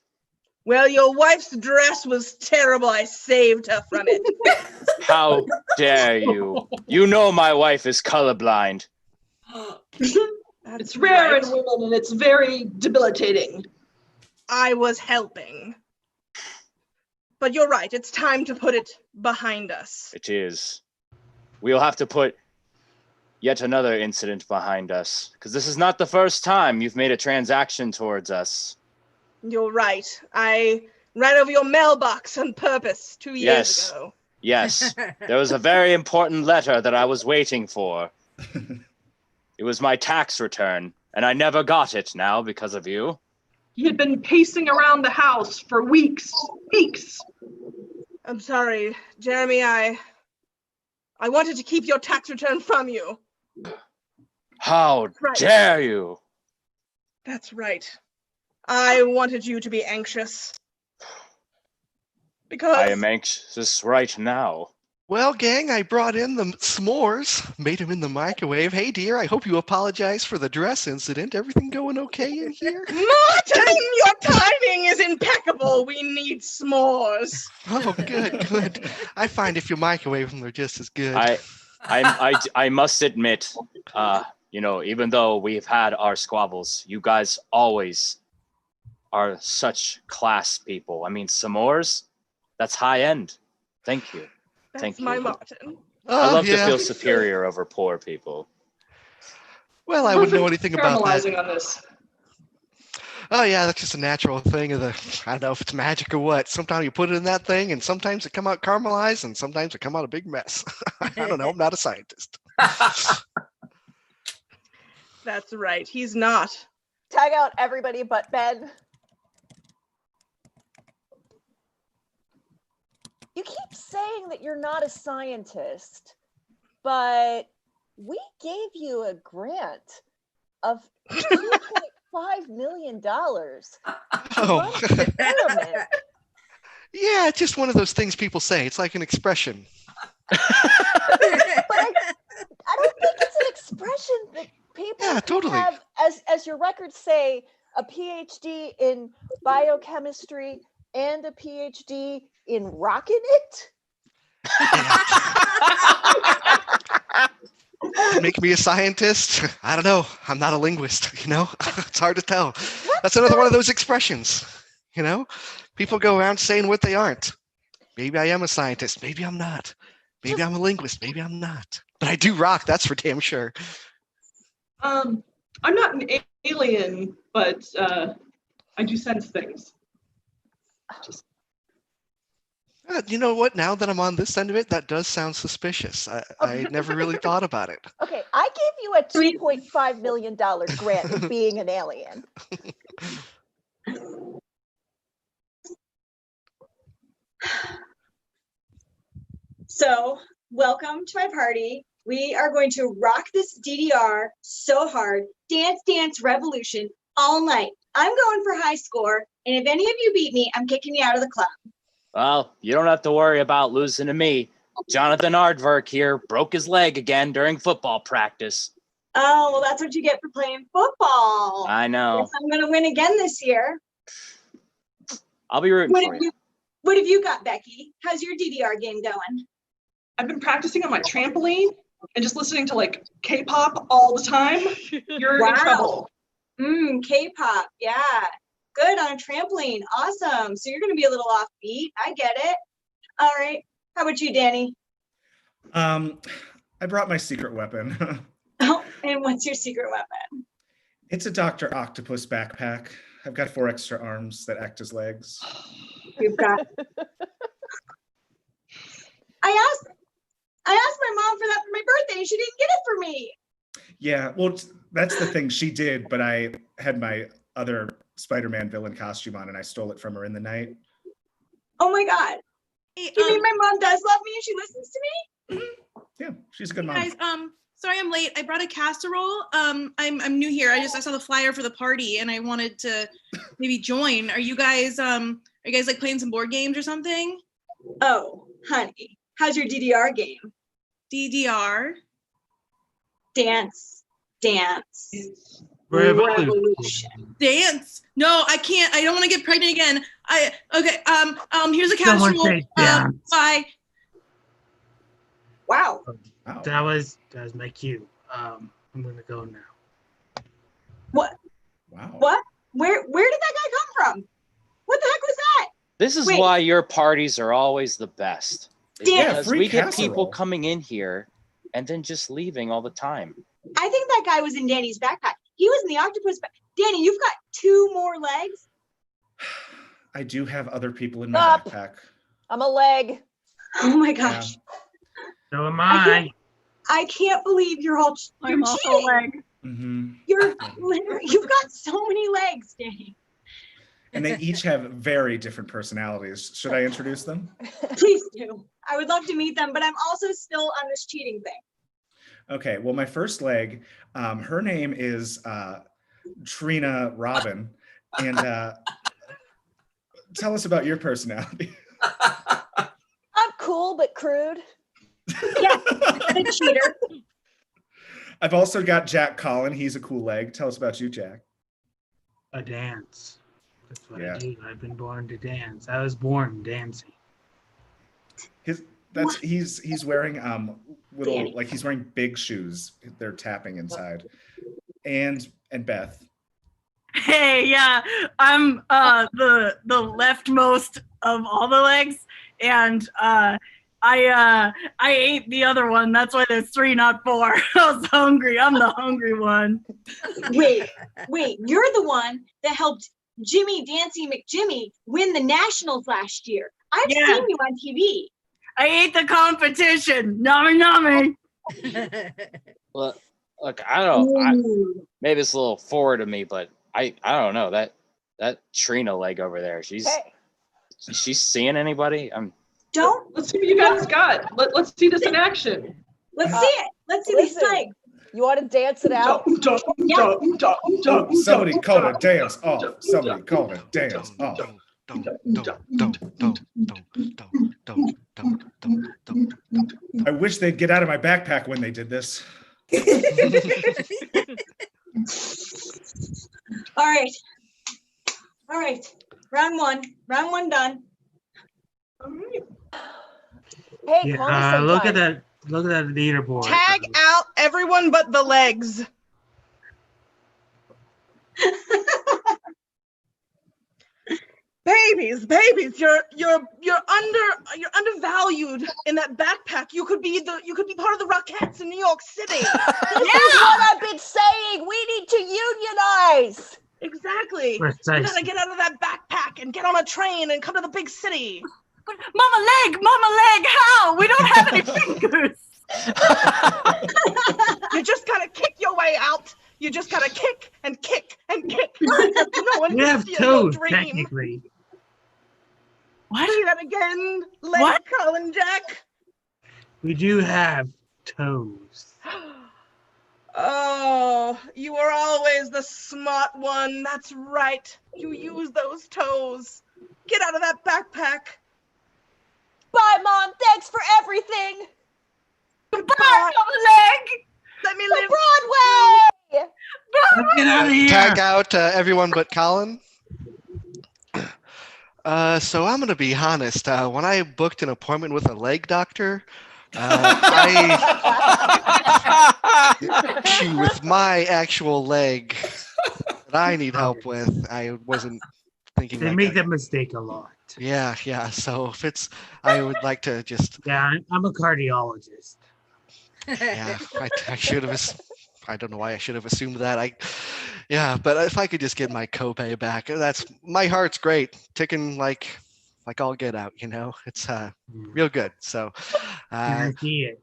Well, your wife's dress was terrible. I saved her from it. How dare you? You know my wife is colorblind. It's rare in women and it's very debilitating. I was helping. But you're right. It's time to put it behind us. It is. We'll have to put yet another incident behind us, because this is not the first time you've made a transaction towards us. You're right. I ran over your mailbox on purpose 2 years Yes. ago. Yes, there was a very important letter that I was waiting for. It was my tax return, and I never got it now because of you. He had been pacing around the house for weeks. I'm sorry, Jeremy. I wanted to keep your tax return from you. How Right. dare you? That's right. I wanted you to be anxious. Because I am anxious right now. Well, gang, I brought in the s'mores, made them in the microwave. Hey, dear, I hope you apologize for the dress incident. Everything going okay in here? Martin, your timing is impeccable. We need s'mores. Oh, good, good. I find if you microwave them, they're just as good. I must admit, even though we've had our squabbles, you guys always are such class people. I mean, s'mores, that's high end. Thank you. Thank you. My Martin. I love to yeah. feel superior over poor people. Well, I wouldn't know anything about that. Caramelizing on this. Oh yeah, that's just a natural thing of the, I don't know if it's magic or what. Sometimes you put it in that thing and sometimes it come out caramelized and sometimes it come out a big mess. I don't know, I'm not a scientist. That's right, he's not. Tag out everybody but Ben. You keep saying that you're not a scientist, but we gave you a grant of $2.5 million to run an experiment. Yeah, it's just one of those things people say. It's like an expression. But I don't think it's an expression that people totally. have, as your records say, a PhD in biochemistry and a PhD in rocking it. Make me a scientist? I don't know. I'm not a linguist, It's hard to tell. That's another one of those expressions, People go around saying what they aren't. Maybe I am a scientist. Maybe I'm not. Maybe I'm a linguist. Maybe I'm not. But I do rock, that's for damn sure. I'm not an alien, but I do sense things. You know what? Now that I'm on this end of it, that does sound suspicious. I never really thought about it. Okay, I gave you a $2.5 million grant for being an alien. So, welcome to my party. We are going to rock this DDR so hard. Dance, dance, revolution all night. I'm going for high score, and if any of you beat me, I'm kicking you out of the club. Well, you don't have to worry about losing to me. Jonathan Ardverk here broke his leg again during football practice. Oh, well, that's what you get for playing football. I know. Guess I'm going to win again this year. I'll be rooting for you. What have you got, Becky? How's your DDR game going? I've been practicing on my trampoline and just listening to like K-pop all the time. You're in trouble. K-pop, yeah. Good on a trampoline. Awesome. So you're going to be a little offbeat. I get it. All right. How about you, Danny? I brought my secret weapon. Oh, and what's your secret weapon? It's a Dr. Octopus backpack. I've got 4 extra arms that act as legs. You've got. I asked my mom for that for my birthday, and she didn't get it for me. Yeah, well, that's the thing. She did, but I had my other Spider-Man villain costume on, and I stole it from her in the night. Oh my God! Hey, you mean my mom does love me and she listens to me? Yeah, she's a good mom. Guys, sorry I'm late. I brought a casserole. I'm new here. I saw the flyer for the party and I wanted to maybe join. Are you guys like playing some board games or something? Oh, honey, how's your DDR game? DDR. Dance. Revolution. Dance. No, I can't. I don't want to get pregnant again. Here's a casserole. Someone say dance. Bye. Wow. That was my cue. I'm gonna go now. What? Wow. What? Where did that guy come from? What the heck was that? This is why your parties are always the best. Yeah, Because free we get casserole. people coming in here and then just leaving all the time. I think that guy was in Danny's backpack. He was in the octopus backpack. Danny, you've got 2 more legs. I do have other people in my Stop. backpack. I'm a leg. Oh my gosh. So am I. I can't believe you're cheating. Mm-hmm. You've got so many legs, Danny. And they each have very different personalities. Should I introduce them? Please do. I would love to meet them, but I'm also still on this cheating thing. Okay, well, my first leg, her name is Trina Robin. And tell us about your personality. I'm cool but crude. Yeah, the cheater. I've also got Jack Collin. He's a cool leg. Tell us about you, Jack. A dance. That's what Yeah. I do. I've been born to dance. I was born dancing. He's wearing little Danny. like he's wearing big shoes. They're tapping inside. And Beth. Hey, yeah, I'm the leftmost of all the legs, and I ate the other one. That's why there's 3, not 4. I was hungry. I'm the hungry one. Wait, you're the one that helped Jimmy Dancy McJimmy win the Nationals last year. I've Yeah. seen you on TV. I ate the competition. Nummy. Well, look, I don't know. Maybe it's a little forward of me, but I don't know that Trina leg over there. She's seeing anybody? Let's see what you guys got. Let's see this in action. Let's see it. Let's see these legs. You want to dance it out? Somebody call a dance off. Somebody call a dance off. I wish they'd get out of my backpack when they did this. All right. Round one done. Hey, Yeah, look at that leaderboard. Tag out everyone but the legs. Babies, you're undervalued in that backpack. You could be part of the Rockettes in New York City. This is what I've been saying. We need to unionize. Exactly. Precisely. You gotta get out of that backpack and get on a train and come to the big city. Mama leg, how? We don't have any fingers. You just gotta kick your way out. You just gotta kick and kick and kick. No one We can have steal your toes, dream. technically. What? Say that again, leg What? Colin Jack. We do have toes. Oh, you were always the smart one. That's right. You use those toes. Get out of that backpack. Bye, Mom. Thanks for everything. Bye, Mama leg. Let me The live. Broadway. Get out of here. Tag out everyone but Colin. So I'm gonna be honest. When I booked an appointment with a leg doctor, issue with my actual leg that I need help with. I wasn't thinking. They like make that mistake a lot. Yeah. So if it's, I would like to just. Yeah, I'm a cardiologist. Yeah, I should have. I don't know why I should have assumed that. But if I could just get my copay back, that's my heart's great, ticking like all get out. You know, it's real good. So, Can I see it?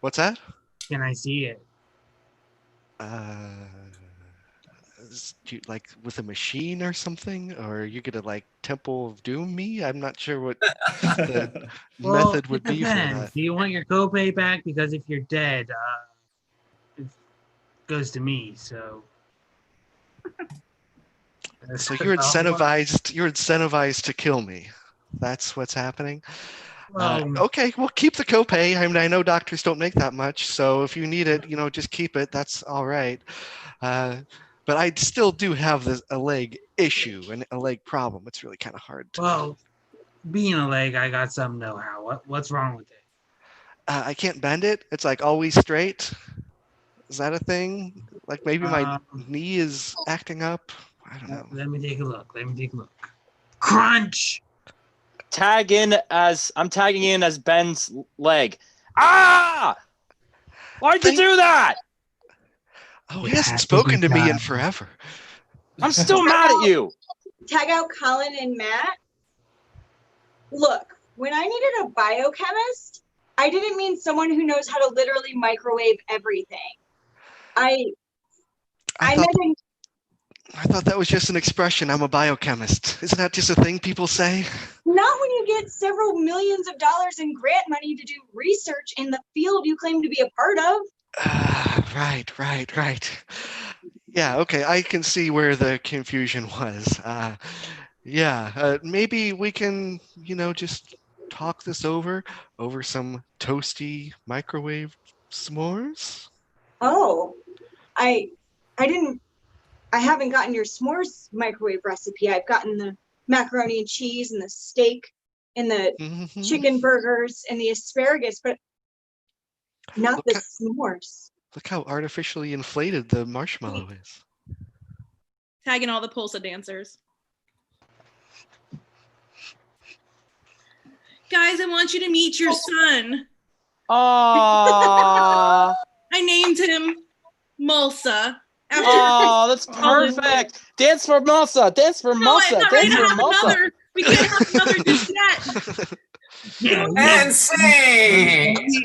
What's that? Can I see it? Like with a machine or something, or are you gonna like Temple of Doom me? I'm not sure what the method would be for that. Do you want your copay back? Because if you're dead, it goes to me. So. So you're incentivized. You're incentivized to kill me. That's what's happening. Okay, well, keep the copay. I mean, I know doctors don't make that much, so if you need it, just keep it. That's all right. But I still do have a leg issue and a leg problem. It's really kind of hard. Well, being a leg, I got some know-how. What's wrong with it? I can't bend it. It's like always straight. Is that a thing? Like maybe my knee is acting up. I don't know. Let me take a look. Crunch. I'm tagging in as Ben's leg. Ah! Why'd you do that? Oh, he hasn't spoken to me in forever. I'm still mad at you. Tag out Colin and Matt. Look, when I needed a biochemist, I didn't mean someone who knows how to literally microwave everything. I thought that was just an expression. I'm a biochemist. Isn't that just a thing people say? Not when you get several millions of dollars in grant money to do research in the field you claim to be a part of. Right. Yeah, okay, I can see where the confusion was. Maybe we can, just talk this over some toasty microwave s'mores? Oh, I haven't gotten your s'mores microwave recipe. I've gotten the macaroni and cheese and the steak and the chicken burgers and the asparagus, but not the s'mores. Look how artificially inflated the marshmallow is. Tagging all the Pulsa dancers. Guys, I want you to meet your son. Aww. I named him Mulsa. Oh, that's perfect. Dance for Mulsa. Dance for Mulsa. Dance for Mulsa. We can't have another just yet. And sing.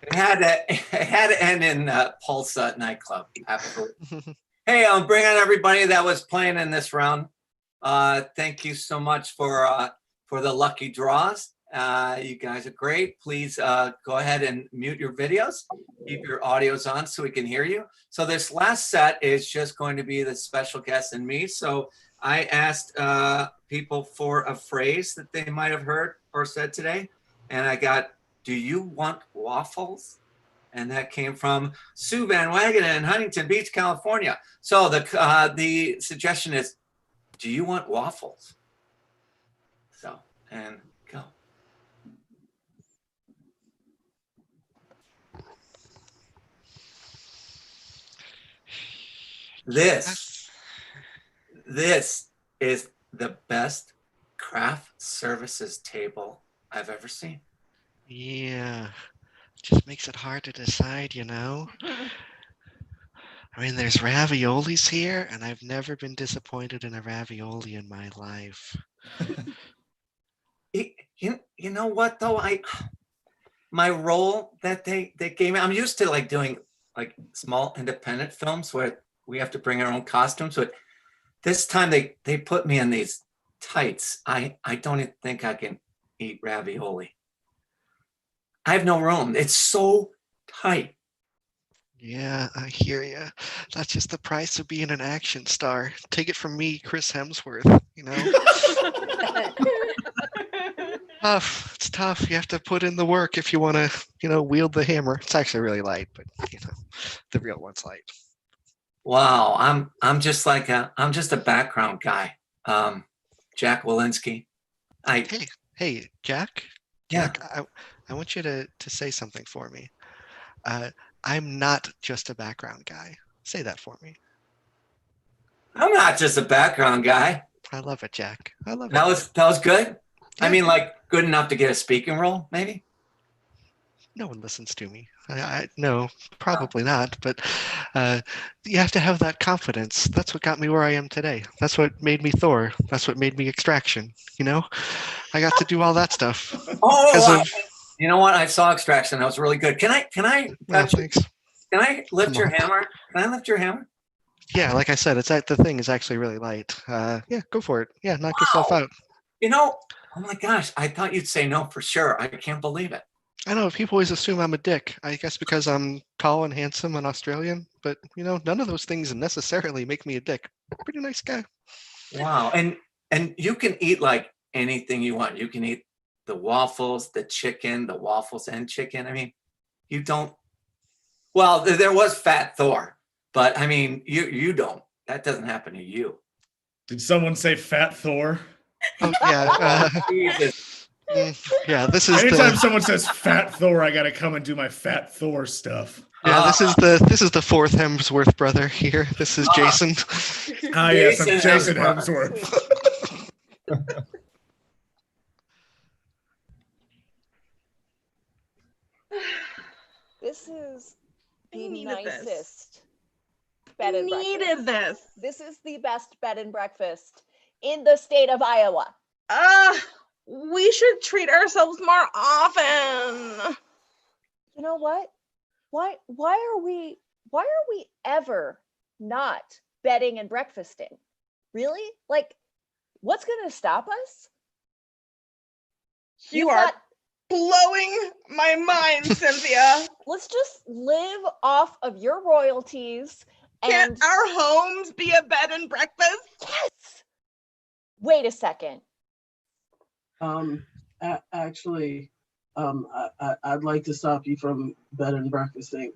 It had to end in Pulsa nightclub. Absolutely. Hey, I'm bringing everybody that was playing in this round. Thank you so much for the lucky draws. You guys are great. Please go ahead and mute your videos. Keep your audios on so we can hear you. So this last set is just going to be the special guest and me. So I asked people for a phrase that they might have heard or said today. And I got, do you want waffles? And that came from Sue Van Wagenen in Huntington Beach, California. So the suggestion is, do you want waffles? So, and go. This is the best craft services table I've ever seen. Yeah, just makes it hard to decide, you know? I mean, there's raviolis here, and I've never been disappointed in a ravioli in my life. You know what though? My role that they gave me, I'm used to like doing like small independent films where we have to bring our own costumes, but this time they put me in these tights. I don't even think I can eat ravioli. I have no room. It's so tight. Yeah, I hear you. That's just the price of being an action star. Take it from me, Chris Hemsworth, you know? Tough. It's tough. You have to put in the work if you want to, you know, wield the hammer. It's actually really light, but you know, the real one's light. Wow, I'm just a background guy. Jack Walensky. Hey, Jack. Yeah. Jack, I want you to say something for me. I'm not just a background guy. Say that for me. I'm not just a background guy. I love it, Jack. I love That it. was good. Yeah. I mean, like good enough to get a speaking role, maybe. No one listens to me. No, probably not. But you have to have that confidence. That's what got me where I am today. That's what made me Thor. That's what made me Extraction. You know, I got to do all that stuff. You know what? I saw Extraction. That was really good. Can I touch you? Thanks. Can I lift your hammer? Can I lift your hammer? Yeah, like I said, the thing is actually really light. Yeah, go for it. Yeah, knock yourself out. You know, oh my gosh, I thought you'd say no for sure. I can't believe it. I know people always assume I'm a dick. I guess because I'm tall and handsome and Australian, but you know, none of those things necessarily make me a dick. Pretty nice guy. Wow. And you can eat like anything you want. You can eat the waffles, the chicken, the waffles and chicken. I mean, you don't. Well, there was Fat Thor, but I mean, you don't. That doesn't happen to you. Did someone say Fat Thor? Oh, yeah. Yeah, this is anytime someone says Fat Thor, I gotta come and do my Fat Thor stuff. Yeah, this is the fourth Hemsworth brother here. This is Jason. Yes, I'm Jason Hemsworth. This is the needed this. nicest bed and Needed breakfast. This is the best bed and breakfast in the state of Iowa. We should treat ourselves more often. You know what? Why are we ever not bedding and breakfasting? Really? Like, what's gonna stop us? You are blowing my mind, Cynthia. Let's just live off of your royalties. Can't And our homes be a bed and breakfast? Yes. Wait a second. Actually, I'd like to stop you from bed and breakfasting.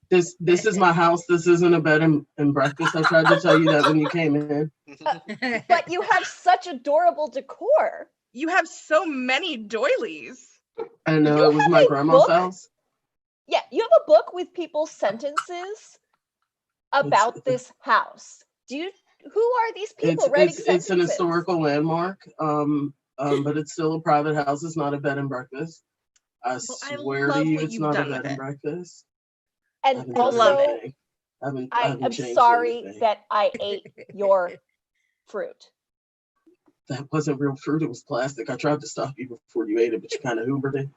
This is my house. This isn't a bed and breakfast. I tried to tell you that when you came in. But you have such adorable decor. You have so many doilies. I know, it was my grandma's house. Yeah, you have a book with people's sentences about this house. Who are these people writing sentences? It's an historical landmark, but it's still a private house. It's not a bed and breakfast. I swear to you, it's not a bed and breakfast. And also, I'm sorry that I ate your fruit. That wasn't real fruit. It was plastic. I tried to stop you before you ate it, but you kind of hoovered it.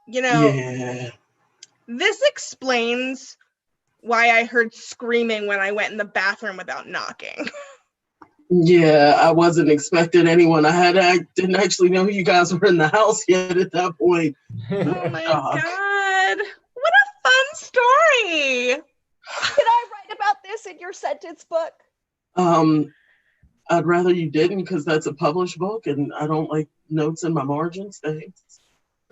You know, Yeah. This explains why I heard screaming when I went in the bathroom without knocking. Yeah, I wasn't expecting anyone. I didn't actually know you guys were in the house yet at that point. Oh my God. What a fun story. Can I write about this in your sentence book? I'd rather you didn't, because that's a published book and I don't like notes in my margins. Thanks.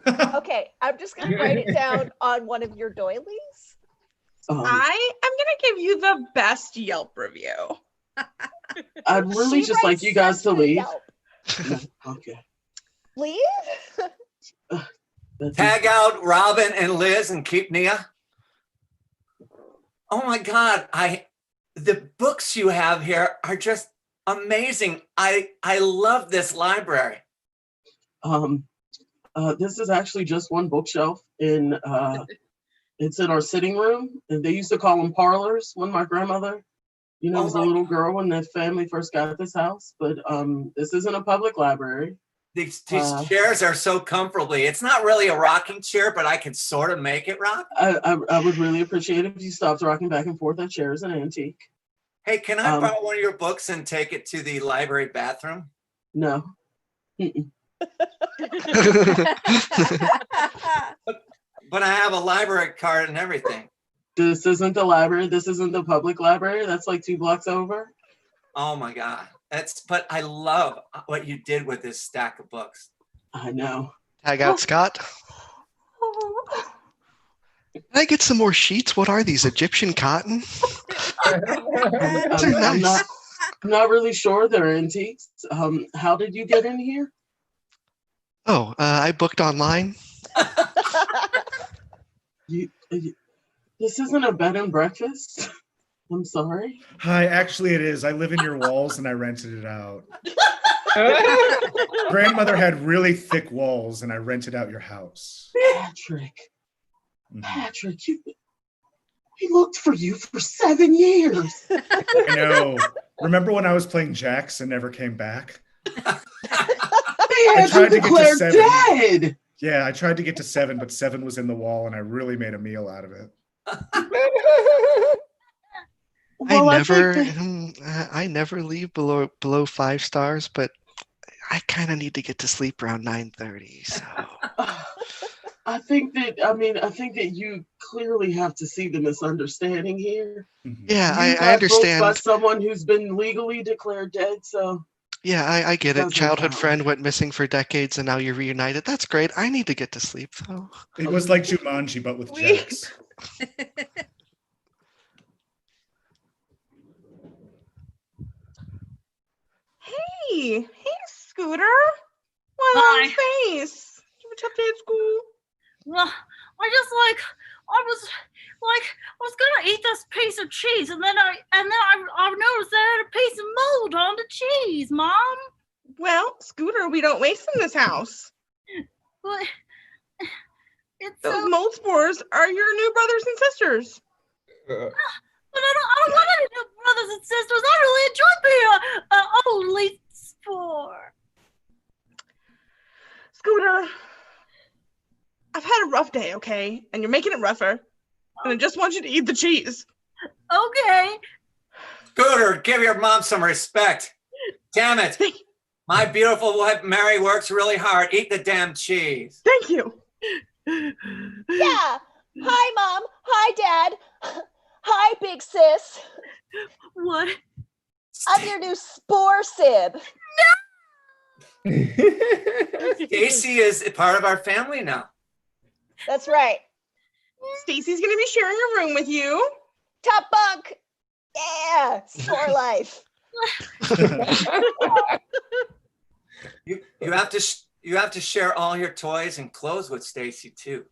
Okay, I'm just going to write it down on one of your doilies. I am going to give you the best Yelp review. I'd really just like you guys to leave. No, okay. Leave? Tag out Robin and Liz and keep Nia. Oh my God, the books you have here are just amazing. I love this library. This is actually just one bookshelf in it's in our sitting room, and they used to call them parlors when my grandmother, was a little girl when the family first got this house. But this isn't a public library. These chairs are so comfortably. It's not really a rocking chair, but I can sort of make it rock. I would really appreciate it if you stopped rocking back and forth. That chair is an antique. Hey, can I borrow one of your books and take it to the library bathroom? No. But I have a library card and everything. This isn't the library. This isn't the public library. That's like 2 blocks over. Oh my God. But I love what you did with this stack of books. I know. Tag out Scott. Can I get some more sheets? What are these, Egyptian cotton? I'm not really sure. They're antiques. How did you get in here? Oh, I booked online. This isn't a bed and breakfast. I'm sorry. Hi, actually it is. I live in your walls and I rented it out. Grandmother had really thick walls and I rented out your house. Patrick, we looked for you for 7 years. I know. Remember when I was playing jacks and never came back? I tried to get to 7. Dead. Yeah, I tried to get to 7, but 7 was in the wall and I really made a meal out of it. I never leave below 5 stars, but I kind of need to get to sleep around 9:30. So I think that you clearly have to see the misunderstanding here. Yeah, I understand. By someone who's been legally declared dead, so. Yeah, I get it. Childhood friend went missing for decades and now you're reunited. That's great. I need to get to sleep though. It was like Jumanji, but with jacks. Hey, Scooter. What long face? Did you have a tough day at school? Well, I was gonna eat this piece of cheese, and then I noticed that I had a piece of mold on the cheese, Mom. Well, Scooter, we don't waste in this house. But those mold spores are your new brothers and sisters. But I don't want any new brothers and sisters. I really enjoy being an only spore. Scooter, I've had a rough day, okay? And you're making it rougher. And I just want you to eat the cheese. Okay. Scooter, give your mom some respect. Damn it. My beautiful wife, Mary, works really hard. Eat the damn cheese. Thank you. Yeah. Hi, Mom. Hi, Dad. Hi, big sis. What? I'm your new spore sib. Stacy is part of our family now. That's right. Stacy's gonna be sharing a room with you. Top bunk. Yeah, spore life. You have to share all your toys and clothes with Stacy too.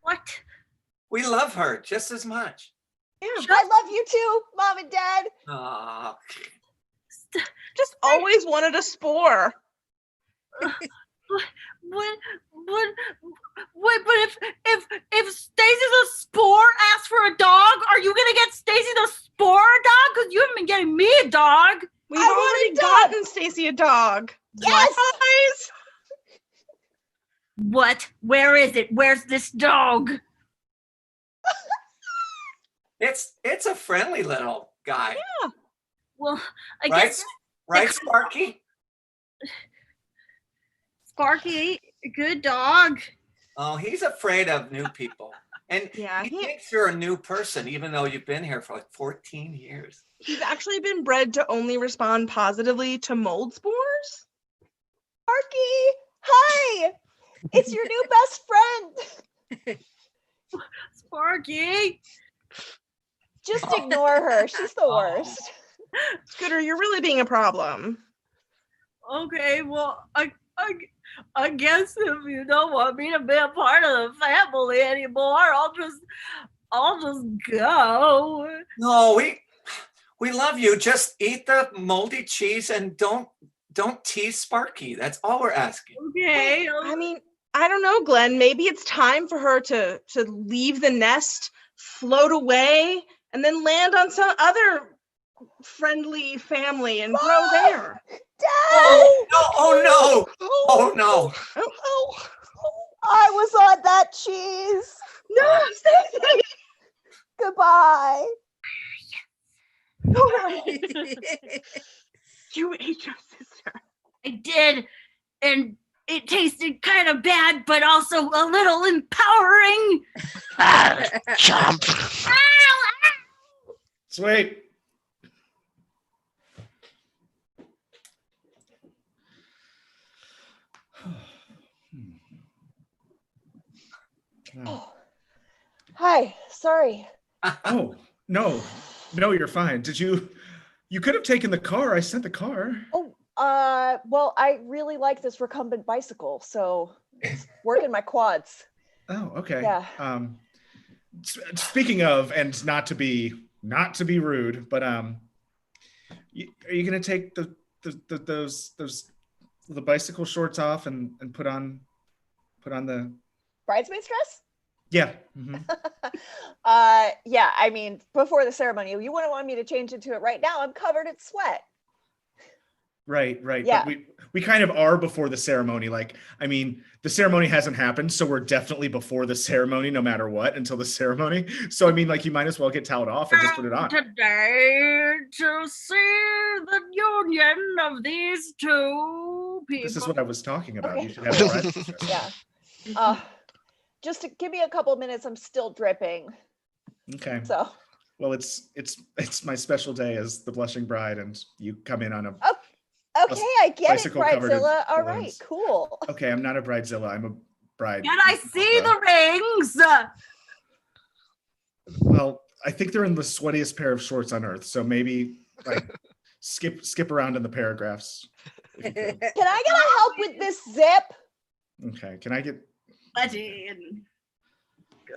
What? We love her just as much. Yeah. I love you too, Mom and Dad. Aw. Just always wanted a spore. If Stacy's a spore asks for a dog, are you gonna get Stacy the spore dog? Because you haven't been getting me a dog. We've already gotten Stacy a dog. Yes. Guys. What? Where is it? Where's this dog? It's a friendly little guy. Yeah. Well, I Right? guess Right, Sparky? Sparky, a good dog. Oh, he's afraid of new people. And Yeah, he thinks you're a new person, even though you've been here for like 14 years. He's actually been bred to only respond positively to mold spores. Sparky, hi. It's your new best friend. Sparky. Just ignore her. She's the worst. Scooter, you're really being a problem. Okay, well, I guess if you don't want me to be a part of the family anymore, I'll just go. No, we love you. Just eat the moldy cheese and don't tease Sparky. That's all we're asking. Okay. I mean, I don't know, Glenn. Maybe it's time for her to leave the nest, float away, and then land on some other friendly family and grow there. Dad! Oh no! I was on that cheese. No, Stacy! Goodbye. You ate your sister. I did, and it tasted kind of bad, but also a little empowering. Jump. Sweet. Oh. Hi, sorry. Oh, no, you're fine. You could have taken the car. I sent the car. Oh, well, I really like this recumbent bicycle, so it's working my quads. Oh, okay. Yeah. Speaking of, and not to be rude, but are you gonna take those the bicycle shorts off and put on the Bridesmaid's dress? Yeah. Mm-hmm. Yeah, I mean, before the ceremony, you wouldn't want me to change into it right now. I'm covered in sweat. Right. Yeah. But we kind of are before the ceremony. Like, I mean, the ceremony hasn't happened, so we're definitely before the ceremony, no matter what, until the ceremony. So I mean, like, you might as well get toweled off and just put it on. Today to see the union of these two people. This is what I was talking about. Okay. You should have a bridesmaid's dress. Yeah. Just to give me a couple minutes, I'm still dripping. Okay. So. Well, it's my special day as the blushing bride, and you come in on a. Okay, I get it, bicycle covered in Bridezilla. All right, balloons. cool. Okay, I'm not a bridezilla. I'm a bride. Can I see the rings? Well, I think they're in the sweatiest pair of shorts on earth, so maybe like skip around in the paragraphs. Can I get a help with this zip? Okay, can I get? Sweaty and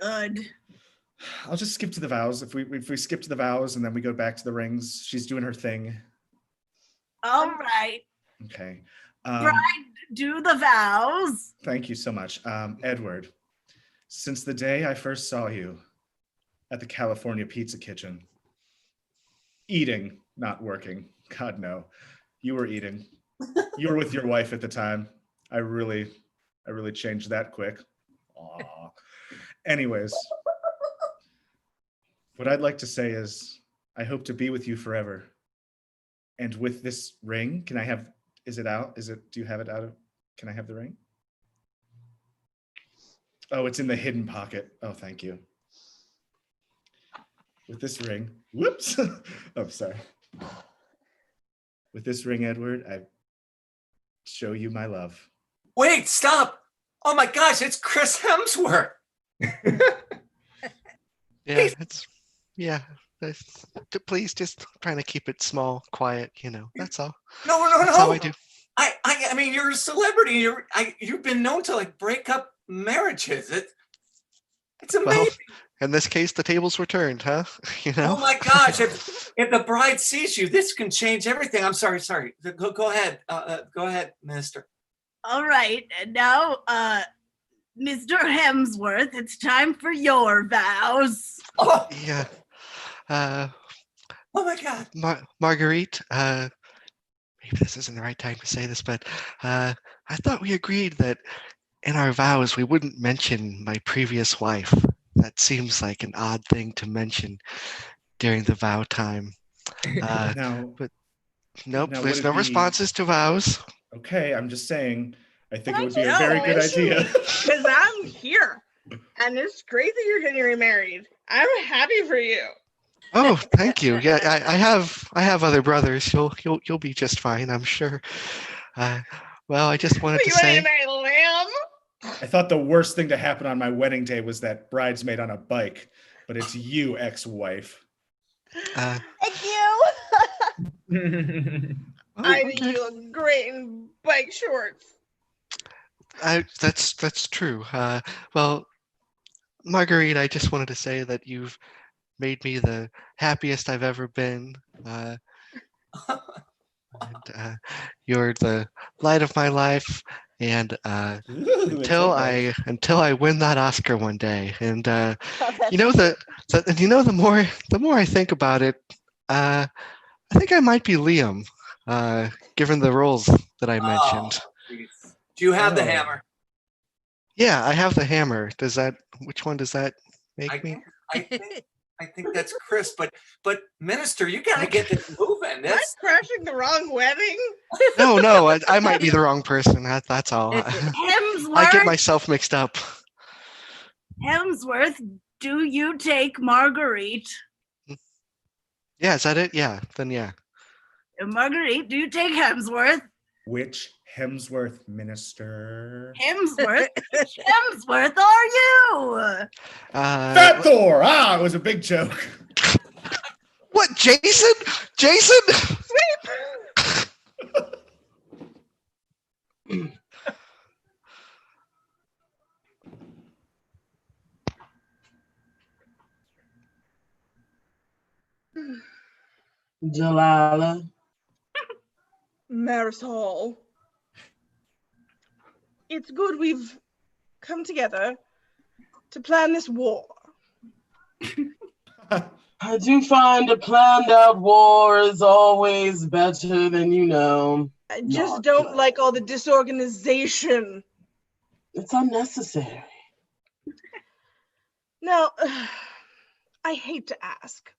good. I'll just skip to the vows. If we skip to the vows and then we go back to the rings, she's doing her thing. All right. Okay. Bride, do the vows. Thank you so much, Edward. Since the day I first saw you at the California Pizza Kitchen, eating, not working. God no, you were eating. You were with your wife at the time. I really changed that quick. Aww. Anyways, what I'd like to say is I hope to be with you forever. And with this ring, can I have, is it out? Do you have it out of, can I have the ring? Oh, it's in the hidden pocket. Oh, thank you. With this ring, whoops. Oh, sorry. With this ring, Edward, I show you my love. Wait, stop. Oh my gosh, it's Chris Hemsworth. Yeah, please just trying to keep it small, quiet, that's all. No. That's how I do. I mean, you're a celebrity. You've been known to like break up marriages. It's amazing. Well, in this case, the tables were turned, huh? Oh my gosh! If the bride sees you, this can change everything. I'm sorry. Go ahead. Go ahead, Minister. All right, and now, Mr. Hemsworth, it's time for your vows. Oh. Yeah. Oh my God. Marguerite, maybe this isn't the right time to say this, but I thought we agreed that in our vows we wouldn't mention my previous wife. That seems like an odd thing to mention during the vow time. But nope, there's no responses to vows. Okay, I'm just saying, I think it would be a very good idea. Because I'm here, and it's great that you're getting remarried. I'm happy for you. Oh, thank you. Yeah, I have other brothers. You'll be just fine, I'm sure. Well, I just wanted to say. I thought the worst thing to happen on my wedding day was that bridesmaid on a bike, but it's you, ex-wife. Thank you. I think you look great in bike shorts. That's true. Well, Marguerite, I just wanted to say that you've made me the happiest I've ever been. And, you're the light of my life, and until I win that Oscar one day. And the more I think about it, I think I might be Liam, given the roles that I mentioned. Do you have the hammer? Yeah, I have the hammer. Which one does that make me? I think that's Chris, but Minister, you gotta get this moving. Am I crashing the wrong wedding? No, I might be the wrong person. That's all. Hemsworth. I get myself mixed up. Hemsworth, do you take Marguerite? Yeah, is that it? Yeah, then yeah. Marguerite, do you take Hemsworth? Which Hemsworth, Minister? Hemsworth? Which Hemsworth are you? Fat Thor! It was a big joke. What, Jason? Jason? Delilah. Marisol. It's good we've come together to plan this war. I do find a planned out war is always better than, I just don't like all the disorganization. It's unnecessary. Now, I hate to ask,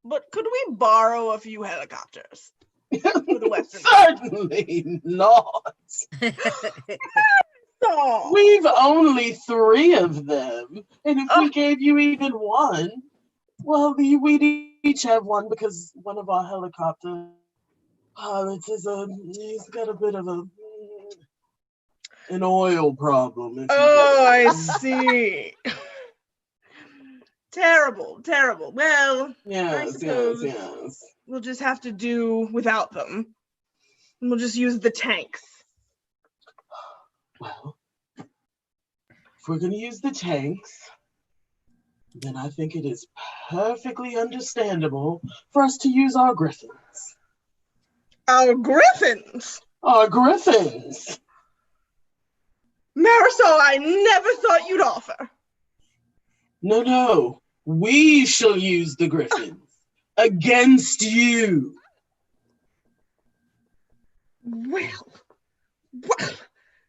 but could we borrow a few helicopters? For the Western Certainly not. We've only 3 of them. And if we gave you even one, well, we'd each have one because one of our helicopter pilots he's got a bit of an oil problem. I see. Terrible. Well, I suppose we'll just have to do without them. And we'll just use the tanks. Well, if we're going to use the tanks, then I think it is perfectly understandable for us to use our griffins. Our griffins? Our griffins! Marisol, I never thought you'd offer. No. We shall use the griffins against you. Well,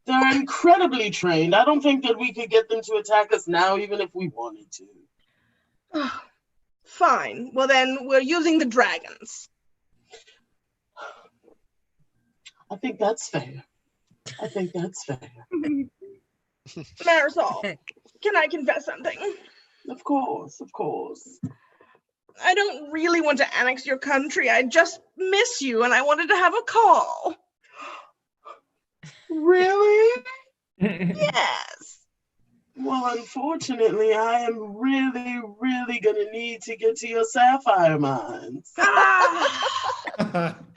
they're incredibly trained. I don't think that we could get them to attack us now, even if we wanted to. Fine. Well, then we're using the dragons. I think that's fair. Marisol, can I confess something? Of course. I don't really want to annex your country. I just miss you and I wanted to have a call. Really? Yes. Well, unfortunately, I am really, really gonna need to get to your sapphire mines.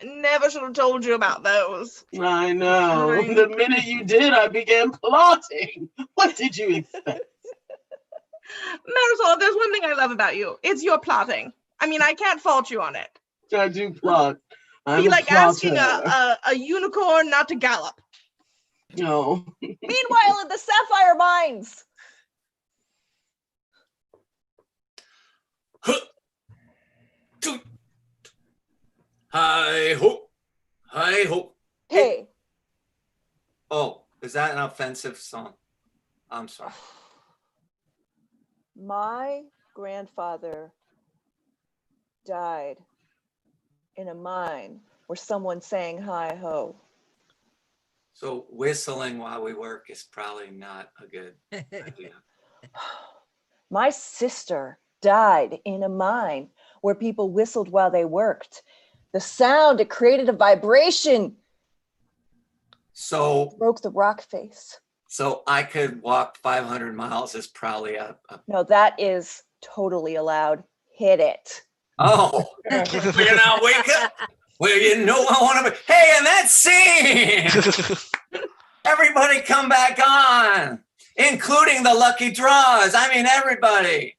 Never should have told you about those. I know. The minute you did, I began plotting. What did you expect? Marisol, if there's one thing I love about you, it's your plotting. I mean, I can't fault you on it. I do plot. I'm Be a like asking plotter. a unicorn not to gallop. No. Meanwhile, at the sapphire mines. Hi ho, hi ho. Hey. Oh, is that an offensive song? I'm sorry. My grandfather died in a mine where someone sang hi ho. So whistling while we work is probably not a good idea. My sister died in a mine where people whistled while they worked. The sound, it created a vibration. So Broke the rock face. So I could walk 500 miles is probably a No, that is totally allowed. Hit it. oh, we're not wake up. Well, you know I want to. Hey, and that scene. Everybody come back on, including the lucky draws. I mean, everybody.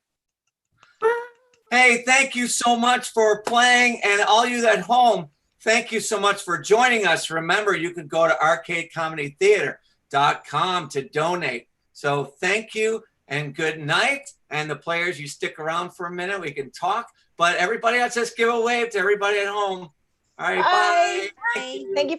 Hey, thank you so much for playing, and all you at home, thank you so much for joining us. Remember, you can go to arcadecomedytheater.com to donate. So thank you and good night. And the players, you stick around for a minute, we can talk. But everybody else, just give a wave to everybody at home. All right, bye. Bye. Thank you for watching.